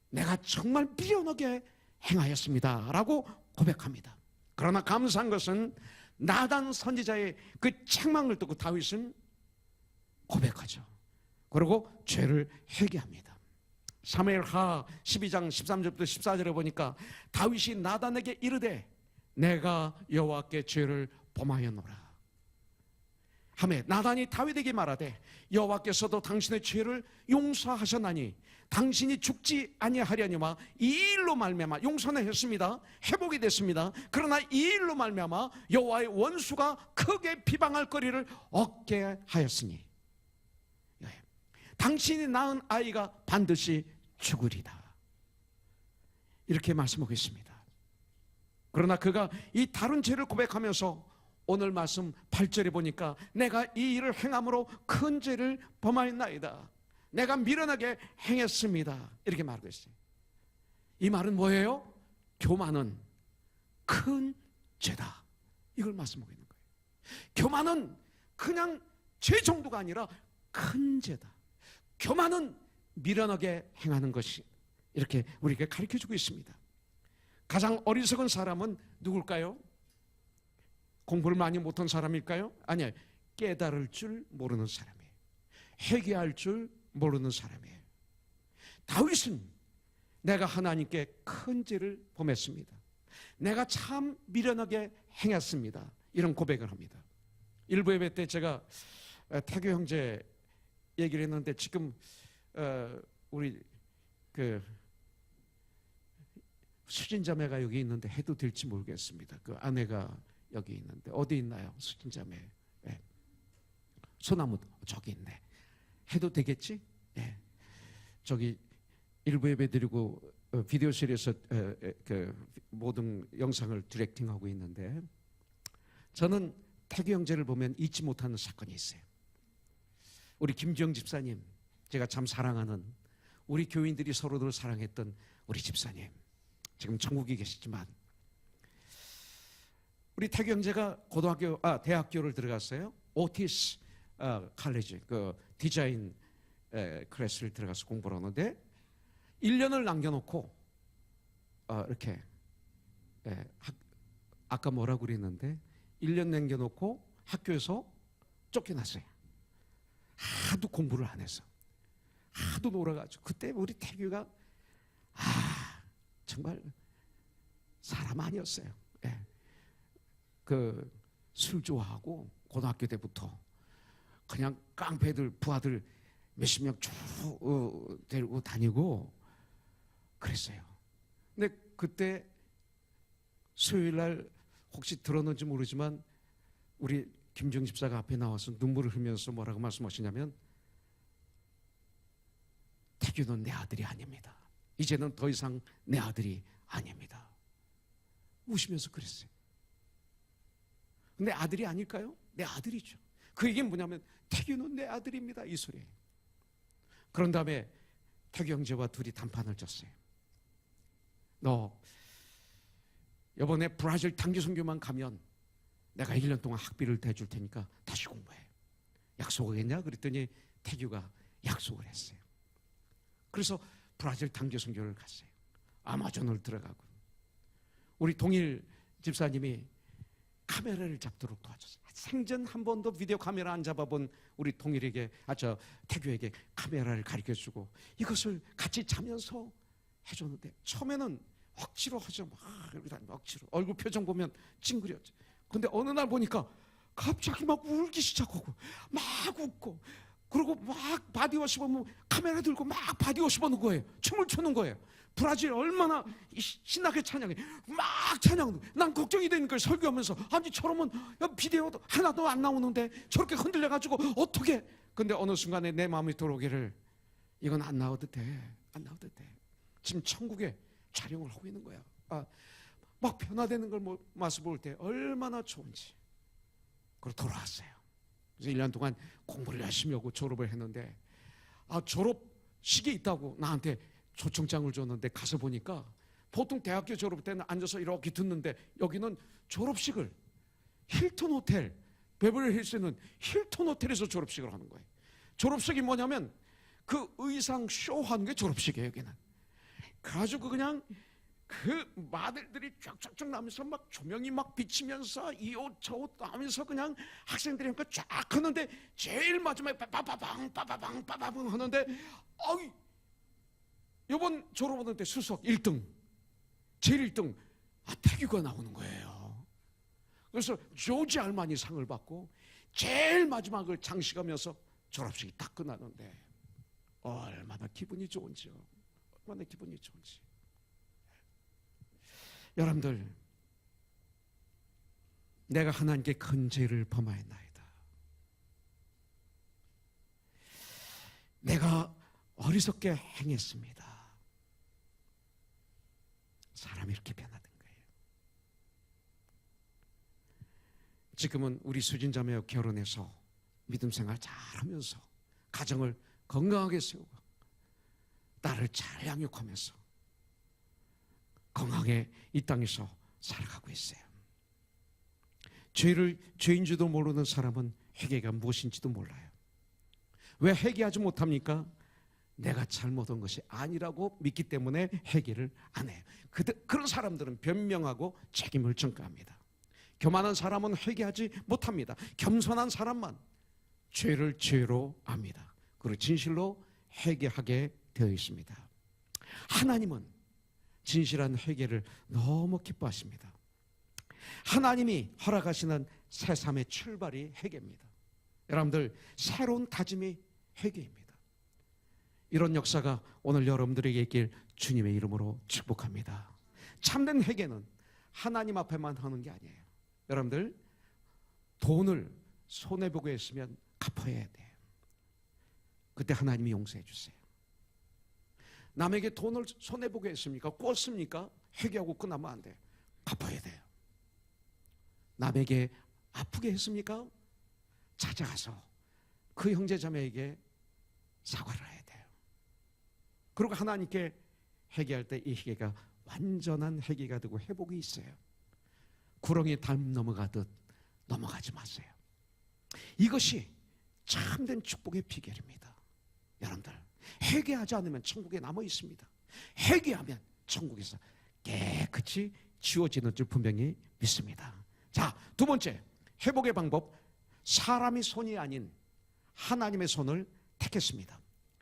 내가 정말 미련하게 행하였습니다 라고 고백합니다. 그러나 감사한 것은 나단 선지자의 그 책망을 듣고 다윗은 고백하죠. 그리고 죄를 회개합니다. 사무엘하 12장 13절부터 14절에 보니까 다윗이 나단에게 이르되 내가 여호와께 죄를 범하였노라 하매 나단이 다윗에게 말하되 여호와께서도 당신의 죄를 용서하셨나니 당신이 죽지 아니하려니와 이 일로 말미암아 용서는 했습니다. 회복이 됐습니다. 그러나 이 일로 말미암아 여호와의 원수가 크게 비방할 거리를 얻게 하였으니 당신이 낳은 아이가 반드시 죽으리다 이렇게 말씀하고 있습니다. 그러나 그가 이 다른 죄를 고백하면서 오늘 말씀 8절에 보니까 내가 이 일을 행함으로 큰 죄를 범하였나이다. 내가 미련하게 행했습니다. 이렇게 말하고 있어요. 이 말은 뭐예요? 교만은 큰 죄다. 이걸 말씀하고 있는 거예요. 교만은 그냥 죄 정도가 아니라 큰 죄다. 교만은 미련하게 행하는 것이 이렇게 우리에게 가르쳐주고 있습니다. 가장 어리석은 사람은 누굴까요? 공부를 많이 못한 사람일까요? 아니요, 깨달을 줄 모르는 사람이에요. 회개할 줄 모르는 사람이에요. 다윗은 내가 하나님께 큰 죄를 범했습니다. 내가 참 미련하게 행했습니다. 이런 고백을 합니다. 일부 예배 때 제가 태교 형제 얘기를 했는데 지금 우리 그 수진자매가 여기 있는데 해도 될지 모르겠습니다. 그 아내가 여기 있는데 어디 있나요? 수진자매. 네. 소나무 저기 있네. 해도 되겠지? 네. 저기 일부 예배 드리고 비디오실에서 그 모든 영상을 디렉팅하고 있는데 저는 태교 형제를 보면 잊지 못하는 사건이 있어요. 우리 김지영 집사님, 제가 참 사랑하는 우리 교인들이 서로들 사랑했던 우리 집사님, 지금 천국에 계시지만 우리 태교 형제가 대학교를 들어갔어요. 오티스 칼리지 그 디자인 클래스를 들어가서 공부를 하는데 1년을 남겨놓고 이렇게 아까 뭐라고 그랬는데 1년 남겨놓고 학교에서 쫓겨났어요. 하도 공부를 안 해서 하도 놀아가지고 그때 우리 태규가 정말 사람 아니었어요. 그 술 좋아하고 고등학교 때부터 그냥 깡패들 부하들 몇십 명 쭉 데리고 다니고 그랬어요. 근데 그때 수요일 날 혹시 들었는지 모르지만 우리 김정 집사가 앞에 나와서 눈물을 흘리면서 뭐라고 말씀하시냐면 태규는 내 아들이 아닙니다. 이제는 더 이상 내 아들이 아닙니다. 우시면서 그랬어요. 내 아들이 아닐까요? 내 아들이죠. 그 얘기는 뭐냐면 태규는 내 아들입니다. 이 소리예요. 그런 다음에 태규 형제와 둘이 단판을 짰어요. 너 이번에 브라질 단기 선교만 가면 내가 1년 동안 학비를 대줄 테니까 다시 공부해. 약속하겠냐? 그랬더니 태규가 약속을 했어요. 그래서 브라질 단기 선교를 갔어요. 아마존을 들어가고 우리 동일 집사님이 카메라를 잡도록 도와줬어요. 생전 한 번도 비디오 카메라 안 잡아본 우리 동일에게 태규에게 카메라를 가르쳐주고 이것을 같이 자면서 해줬는데 처음에는 억지로 하죠. 막 억지로 얼굴 표정 보면 찡그렸죠. 근데 어느 날 보니까 갑자기 막 울기 시작하고 막 웃고 그리고 막 바디워시 보면 카메라 들고 막 바디워시 보는 거예요. 춤을 추는 거예요. 브라질 얼마나 신나게 찬양해. 막 찬양. 난 걱정이 되니까 설교하면서 아니 저러면 비디오 하나도 안 나오는데 저렇게 흔들려가지고 어떻게. 근데 어느 순간에 내 마음이 들어오기를 이건 안 나와도 돼. 안 나와도 돼. 지금 천국에 촬영을 하고 있는 거야. 막 변화되는 걸 맛을 볼 때 얼마나 좋은지. 그리고 돌아왔어요. 그래서 1년 동안 공부를 열심히 하고 졸업을 했는데 졸업식이 있다고 나한테 초청장을 줬는데 가서 보니까 보통 대학교 졸업 때는 앉아서 이렇게 듣는데 여기는 졸업식을 힐튼 호텔, 베버리 힐스는 힐튼 호텔에서 졸업식을 하는 거예요. 졸업식이 뭐냐면 그 의상 쇼하는 게 졸업식이에요. 여기는. 그래가지고 그냥 그 마들들이 쫙쫙쫙 나면서 막 조명이 막 비치면서 이 옷 저 옷 나면서 그냥 학생들이 쫙 하는데 제일 마지막에 빠바방 하는데 이번 졸업하는 때 수석 1등 제일 1등 태규가 나오는 거예요. 그래서 조지 알마니 상을 받고 제일 마지막을 장식하면서 졸업식이 딱 끝나는데 얼마나 기분이 좋은지요. 얼마나 기분이 좋은지. 여러분들, 내가 하나님께 큰 죄를 범하였나이다. 내가 어리석게 행했습니다. 사람이 이렇게 변하는 거예요. 지금은 우리 수진자매와 결혼해서 믿음 생활 잘하면서 가정을 건강하게 세우고 딸을 잘 양육하면서 건강하게 이 땅에서 살아가고 있어요. 죄인지도 모르는 사람은 회개가 무엇인지도 몰라요. 왜 회개하지 못합니까? 내가 잘못한 것이 아니라고 믿기 때문에 회개를 안 해요. 그런 사람들은 변명하고 책임을 전가합니다. 교만한 사람은 회개하지 못합니다. 겸손한 사람만 죄를 죄로 압니다. 그리고 진실로 회개하게 되어 있습니다. 하나님은 진실한 회개를 너무 기뻐하십니다. 하나님이 허락하시는 새삼의 출발이 회개입니다. 여러분들, 새로운 다짐이 회개입니다. 이런 역사가 오늘 여러분들에게 있길 주님의 이름으로 축복합니다. 참된 회개는 하나님 앞에만 하는 게 아니에요. 여러분들, 돈을 손해보고 했으면 갚아야 돼요. 그때 하나님이 용서해 주세요. 남에게 돈을 손해보게 했습니까? 꿨습니까? 회개하고 끝나면 안 돼요. 갚아야 돼요. 남에게 아프게 했습니까? 찾아가서 그 형제자매에게 사과를 해야 돼요. 그리고 하나님께 회개할 때 이 회개가 완전한 회개가 되고 회복이 있어요. 구렁이 담 넘어가듯 넘어가지 마세요. 이것이 참된 축복의 비결입니다. 여러분들, 회개하지 않으면 천국에 남아 있습니다. 회개하면 천국에서 깨끗이 지워지는 줄 분명히 믿습니다. 자, 두 번째 회복의 방법, 사람의 손이 아닌 하나님의 손을 택했습니다.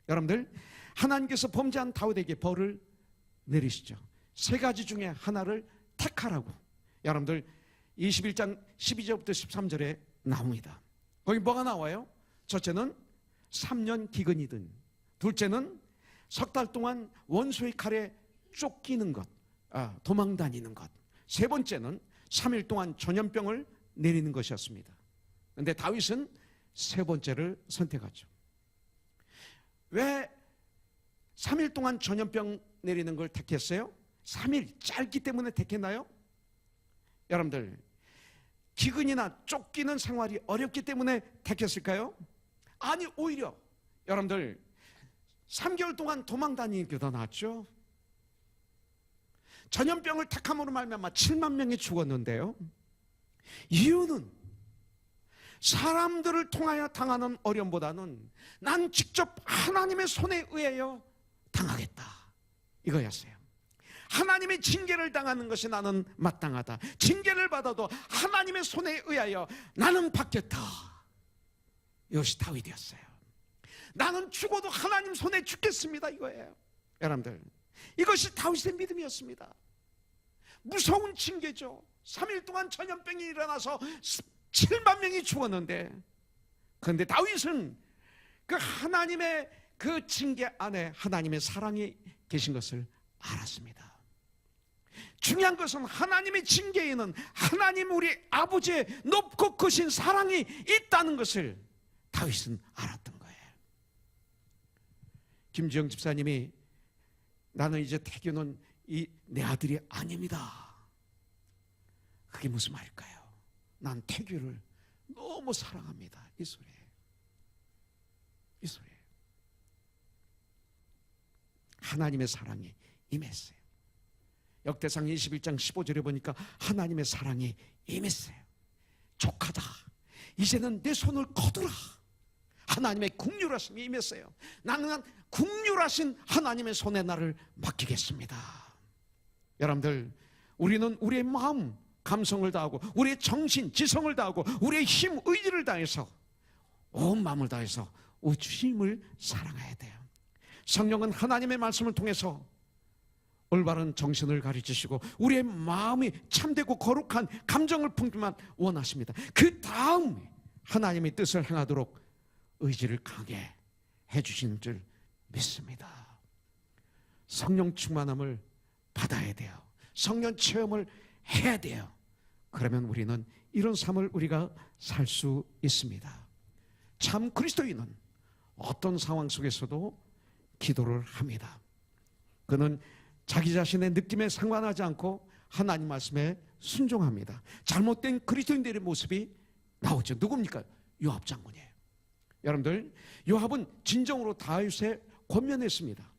여러분들, 하나님께서 범죄한 다윗에게 벌을 내리시죠. 세 가지 중에 하나를 택하라고. 여러분들, 21장 12절부터 13절에 나옵니다. 거기 뭐가 나와요? 첫째는 3년 기근이든, 둘째는 석 달 동안 원수의 칼에 쫓기는 것, 도망 다니는 것, 세 번째는 3일 동안 전염병을 내리는 것이었습니다. 그런데 다윗은 세 번째를 선택하죠. 왜 3일 동안 전염병 내리는 걸 택했어요? 3일 짧기 때문에 택했나요? 여러분들, 기근이나 쫓기는 생활이 어렵기 때문에 택했을까요? 아니, 오히려 여러분들 3개월 동안 도망 다니는 게 더 낫죠. 전염병을 택함으로 말미암아 7만 명이 죽었는데요, 이유는 사람들을 통하여 당하는 어려움보다는 난 직접 하나님의 손에 의하여 당하겠다, 이거였어요. 하나님의 징계를 당하는 것이 나는 마땅하다. 징계를 받아도 하나님의 손에 의하여 나는 받겠다. 이것이 다윗이었어요. 나는 죽어도 하나님 손에 죽겠습니다, 이거예요. 여러분들, 이것이 다윗의 믿음이었습니다. 무서운 징계죠. 3일 동안 전염병이 일어나서 7만 명이 죽었는데, 그런데 다윗은 그 하나님의 그 징계 안에 하나님의 사랑이 계신 것을 알았습니다. 중요한 것은 하나님의 징계에는 하나님 우리 아버지의 높고 크신 사랑이 있다는 것을 다윗은 알았던 거예요. 김지영 집사님이 나는 이제 태교는 내 아들이 아닙니다. 그게 무슨 말일까요? 난 태교를 너무 사랑합니다. 이 소리예요. 이 소리예요. 하나님의 사랑이 임했어요. 역대상 21장 15절에 보니까 하나님의 사랑이 임했어요. 족하다, 이제는 내 손을 거두라. 하나님의 긍휼하심이 임했어요. 나는 긍휼하신 하나님의 손에 나를 맡기겠습니다. 여러분들, 우리는 우리의 마음, 감성을 다하고 우리의 정신, 지성을 다하고 우리의 힘, 의지를 다해서 온 마음을 다해서 주님을 사랑해야 돼요. 성령은 하나님의 말씀을 통해서 올바른 정신을 가르치시고 우리의 마음이 참되고 거룩한 감정을 품기만 원하십니다. 그 다음에 하나님의 뜻을 행하도록 의지를 강해 해주시는 줄 믿습니다. 성령 충만함을 받아야 돼요. 성령 체험을 해야 돼요. 그러면 우리는 이런 삶을 우리가 살 수 있습니다. 참 그리스도인은 어떤 상황 속에서도 기도를 합니다. 그는 자기 자신의 느낌에 상관하지 않고 하나님 말씀에 순종합니다. 잘못된 그리스도인들의 모습이 나오죠. 누굽니까? 요압 장군이에요. 여러분들, 요압은 진정으로 다윗에 권면했습니다.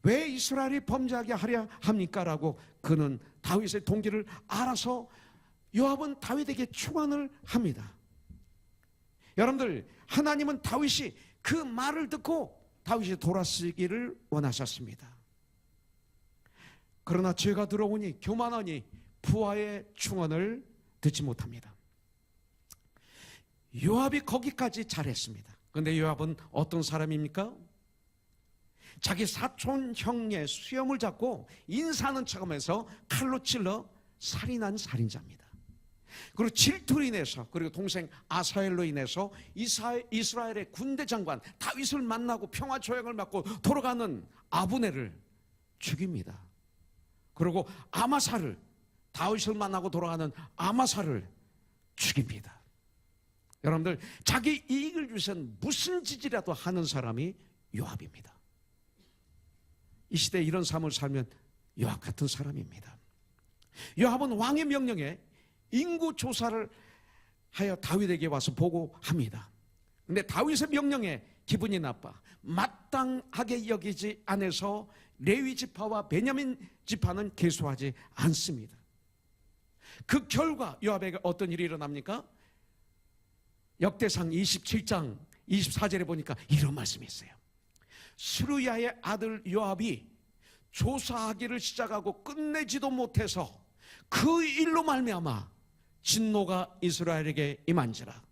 왜 이스라엘이 범죄하게 하려 합니까? 라고 그는 다윗의 동기를 알아서 요압은 다윗에게 충원을 합니다. 여러분들, 하나님은 다윗이 그 말을 듣고 다윗이 돌아서기를 원하셨습니다. 그러나 죄가 들어오니 교만하니 부하의 충언을 듣지 못합니다. 요압이 거기까지 잘했습니다. 그런데 요압은 어떤 사람입니까? 자기 사촌 형의 수염을 잡고 인사하는 척하면서 칼로 찔러 살인한 살인자입니다. 그리고 질투로 인해서, 그리고 동생 아사엘로 인해서 이스라엘의 군대 장관 다윗을 만나고 평화 조약을 맺고 돌아가는 아브넬을 죽입니다. 그리고 아마사를, 다윗을 만나고 돌아가는 아마사를 죽입니다. 여러분들, 자기 이익을 위해서는 무슨 짓이라도 하는 사람이 요압입니다. 이 시대에 이런 삶을 살면 요압 같은 사람입니다. 요압은 왕의 명령에 인구 조사를 하여 다윗에게 와서 보고합니다. 그런데 다윗의 명령에 기분이 나빠 마땅하게 여기지 않아서 레위 지파와 베냐민 지파는 계수하지 않습니다. 그 결과 요압에게 어떤 일이 일어납니까? 역대상 27장 24절에 보니까 이런 말씀이 있어요. 스루야의 아들 요압이 조사하기를 시작하고 끝내지도 못해서 그 일로 말미암아 진노가 이스라엘에게 임한지라.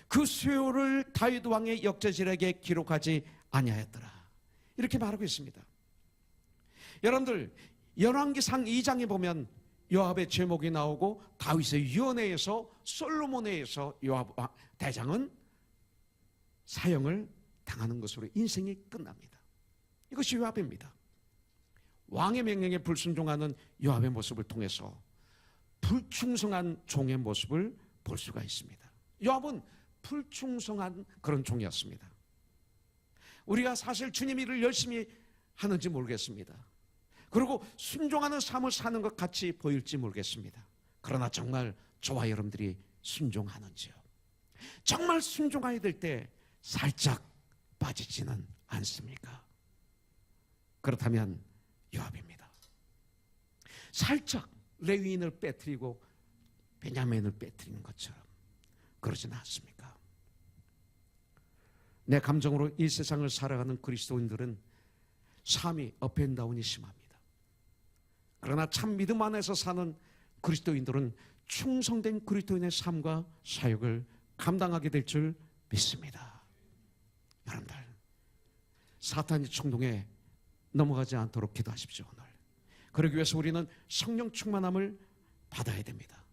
그 수요를 다윗 왕의 역대질에게 기록하지 아니하였더라. 이렇게 말하고 있습니다. 여러분들, 열왕기상 2장에 보면 요압의 제목이 나오고 다윗의 위원회에서 솔로몬회에서 요압 대장은 사형을 당하는 것으로 인생이 끝납니다. 이것이 요압입니다. 왕의 명령에 불순종하는 요압의 모습을 통해서 불충성한 종의 모습을 볼 수가 있습니다. 요압은 불충성한 그런 종이었습니다. 우리가 사실 주님 일을 열심히 하는지 모르겠습니다. 그리고 순종하는 삶을 사는 것 같이 보일지 모르겠습니다. 그러나 정말 저와 여러분들이 순종하는지요? 정말 순종해야 될 때 살짝 빠지지는 않습니까? 그렇다면 요압입니다. 살짝 레위인을 빼뜨리고 베냐민을 빼뜨리는 것처럼 그러지는 않습니까? 내 감정으로 이 세상을 살아가는 그리스도인들은 삶이 업앤다운이 심합니다. 그러나 참 믿음 안에서 사는 그리스도인들은 충성된 그리스도인의 삶과 사역을 감당하게 될 줄 믿습니다. 여러분들, 사탄의 충동에 넘어가지 않도록 기도하십시오. 오늘 그러기 위해서 우리는 성령 충만함을 받아야 됩니다.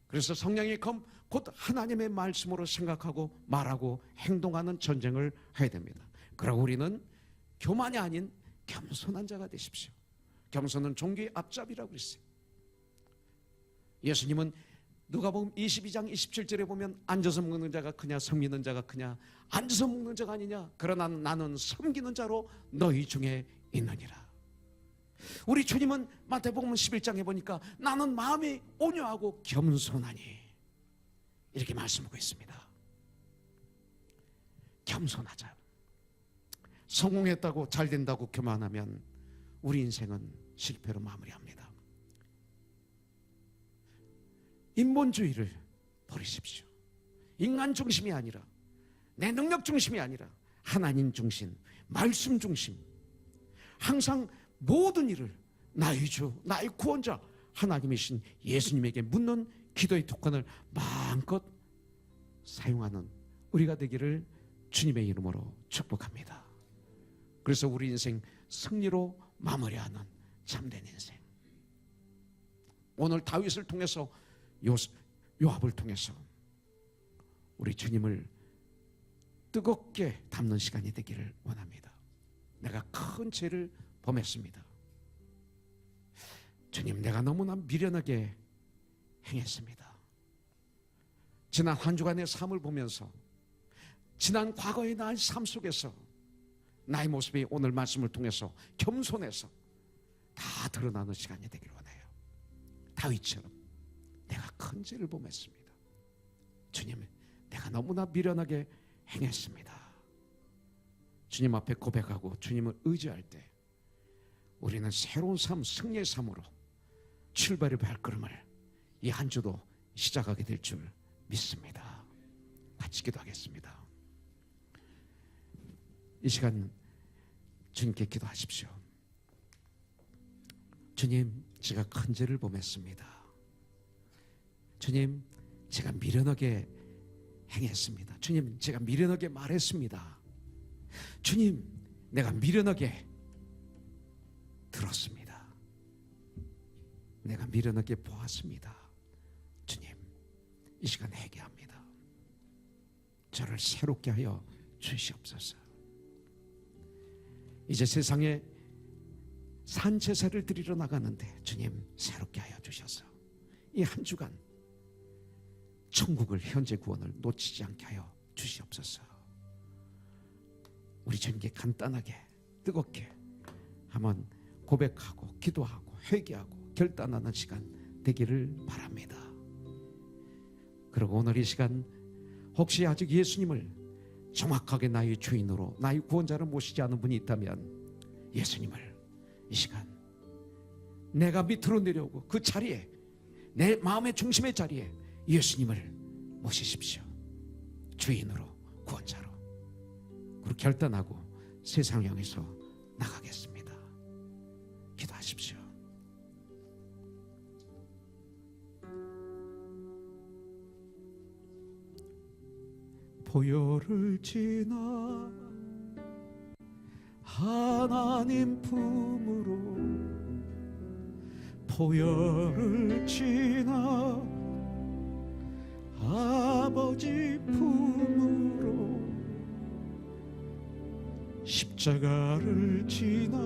그래서 성령이 곧 하나님의 말씀으로 생각하고 말하고 행동하는 전쟁을 해야 됩니다. 그러고 우리는 교만이 아닌 겸손한 자가 되십시오. 겸손은 종교의 앞잡이라고 그랬어요. 예수님은 누가복음 22장 27절에 보면 앉아서 먹는 자가 크냐 섬기는 자가 크냐, 앉아서 먹는 자가 아니냐, 그러나 나는 섬기는 자로 너희 중에 있느니라. 우리 주님은 마태복음 11장에 보니까 나는 마음이 온유하고 겸손하니 이렇게 말씀하고 있습니다. 겸손하자. 성공했다고 잘 된다고 교만하면 우리 인생은 실패로 마무리합니다. 인본주의를 버리십시오. 인간 중심이 아니라, 내 능력 중심이 아니라 하나님 중심, 말씀 중심, 항상 모든 일을 나의 주, 나의 구원자 하나님이신 예수님에게 묻는 기도의 특권을 마음껏 사용하는 우리가 되기를 주님의 이름으로 축복합니다. 그래서 우리 인생 승리로 마무리하는 참된 인생. 오늘 다윗을 통해서 요압을 통해서 우리 주님을 뜨겁게 담는 시간이 되기를 원합니다. 내가 큰 죄를 범했습니다. 주님, 내가 너무나 미련하게 행했습니다. 지난 한 주간의 삶을 보면서, 지난 과거의 나의 삶 속에서 나의 모습이 오늘 말씀을 통해서 겸손해서 다 드러나는 시간이 되기를 원해요. 다윗처럼 내가 큰 죄를 범했습니다. 주님, 내가 너무나 미련하게 행했습니다. 주님 앞에 고백하고 주님을 의지할 때 우리는 새로운 삶, 승리의 삶으로 출발의 발걸음을 이 한 주도 시작하게 될 줄 믿습니다. 같이 기도하겠습니다. 이 시간 주님께 기도하십시오. 주님, 제가 큰 죄를 범했습니다. 주님, 제가 미련하게 행했습니다. 주님, 제가 미련하게 말했습니다. 주님, 내가 미련하게 들었습니다. 내가 미련하게 보았습니다. 주님, 이 시간 회개합니다. 저를 새롭게 하여 주시옵소서. 이제 세상에 산제사를 드리러 나가는데 주님, 새롭게 하여 주셔서 이 한 주간 천국을, 현재 구원을 놓치지 않게 하여 주시옵소서. 우리 주님께 간단하게 뜨겁게 한번 고백하고 기도하고 회개하고 결단하는 시간 되기를 바랍니다. 그리고 오늘 이 시간 혹시 아직 예수님을 정확하게 나의 주인으로, 나의 구원자로 모시지 않은 분이 있다면 예수님을 이 시간 내가 밑으로 내려오고 그 자리에, 내 마음의 중심의 자리에 예수님을 모시십시오. 주인으로, 구원자로. 그리고 결단하고 세상을 향해서 나가겠습니다. 기도하십시오. 보혈을 지나 하나님 품으로 포효를 지나 아버지 품으로 십자가를 지나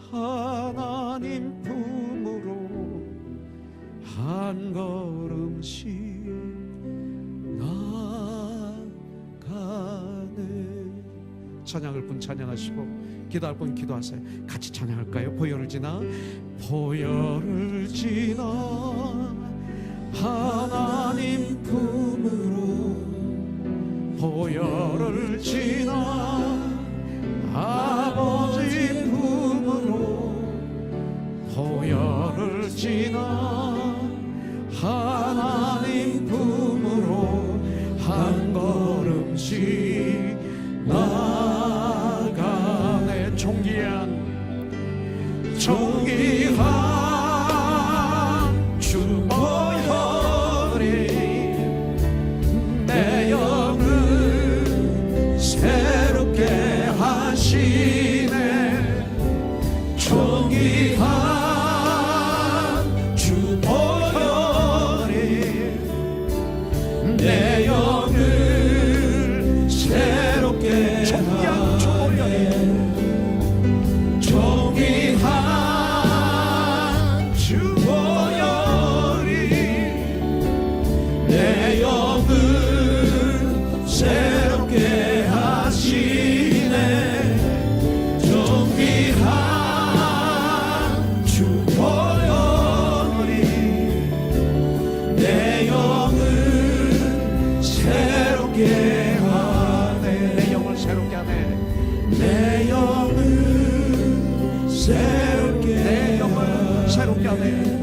하나님 품으로 한 걸음씩 나가네. 찬양할 분 찬양하시고 기도할 분 기도하세요. 같이 찬양할까요? 보혈을 지나 보혈을 지나 하나님 품으로 보혈을 지나 아버지 품으로 보혈을 지나 하나님 품으로 한 걸음씩 나가네. 존귀한 주 보혈이 내 영을 새롭게 하시네. 존귀한 주 보혈이 내 영을 새롭게 하시네. 존귀한 주 보혈이 내 영을 새롭게 하시네. 존귀한 주 보혈이 내 영을 새롭게 하네. 내 영을 새롭게 하네. 내 영을 새롭게, 내 영을 새롭게 하네.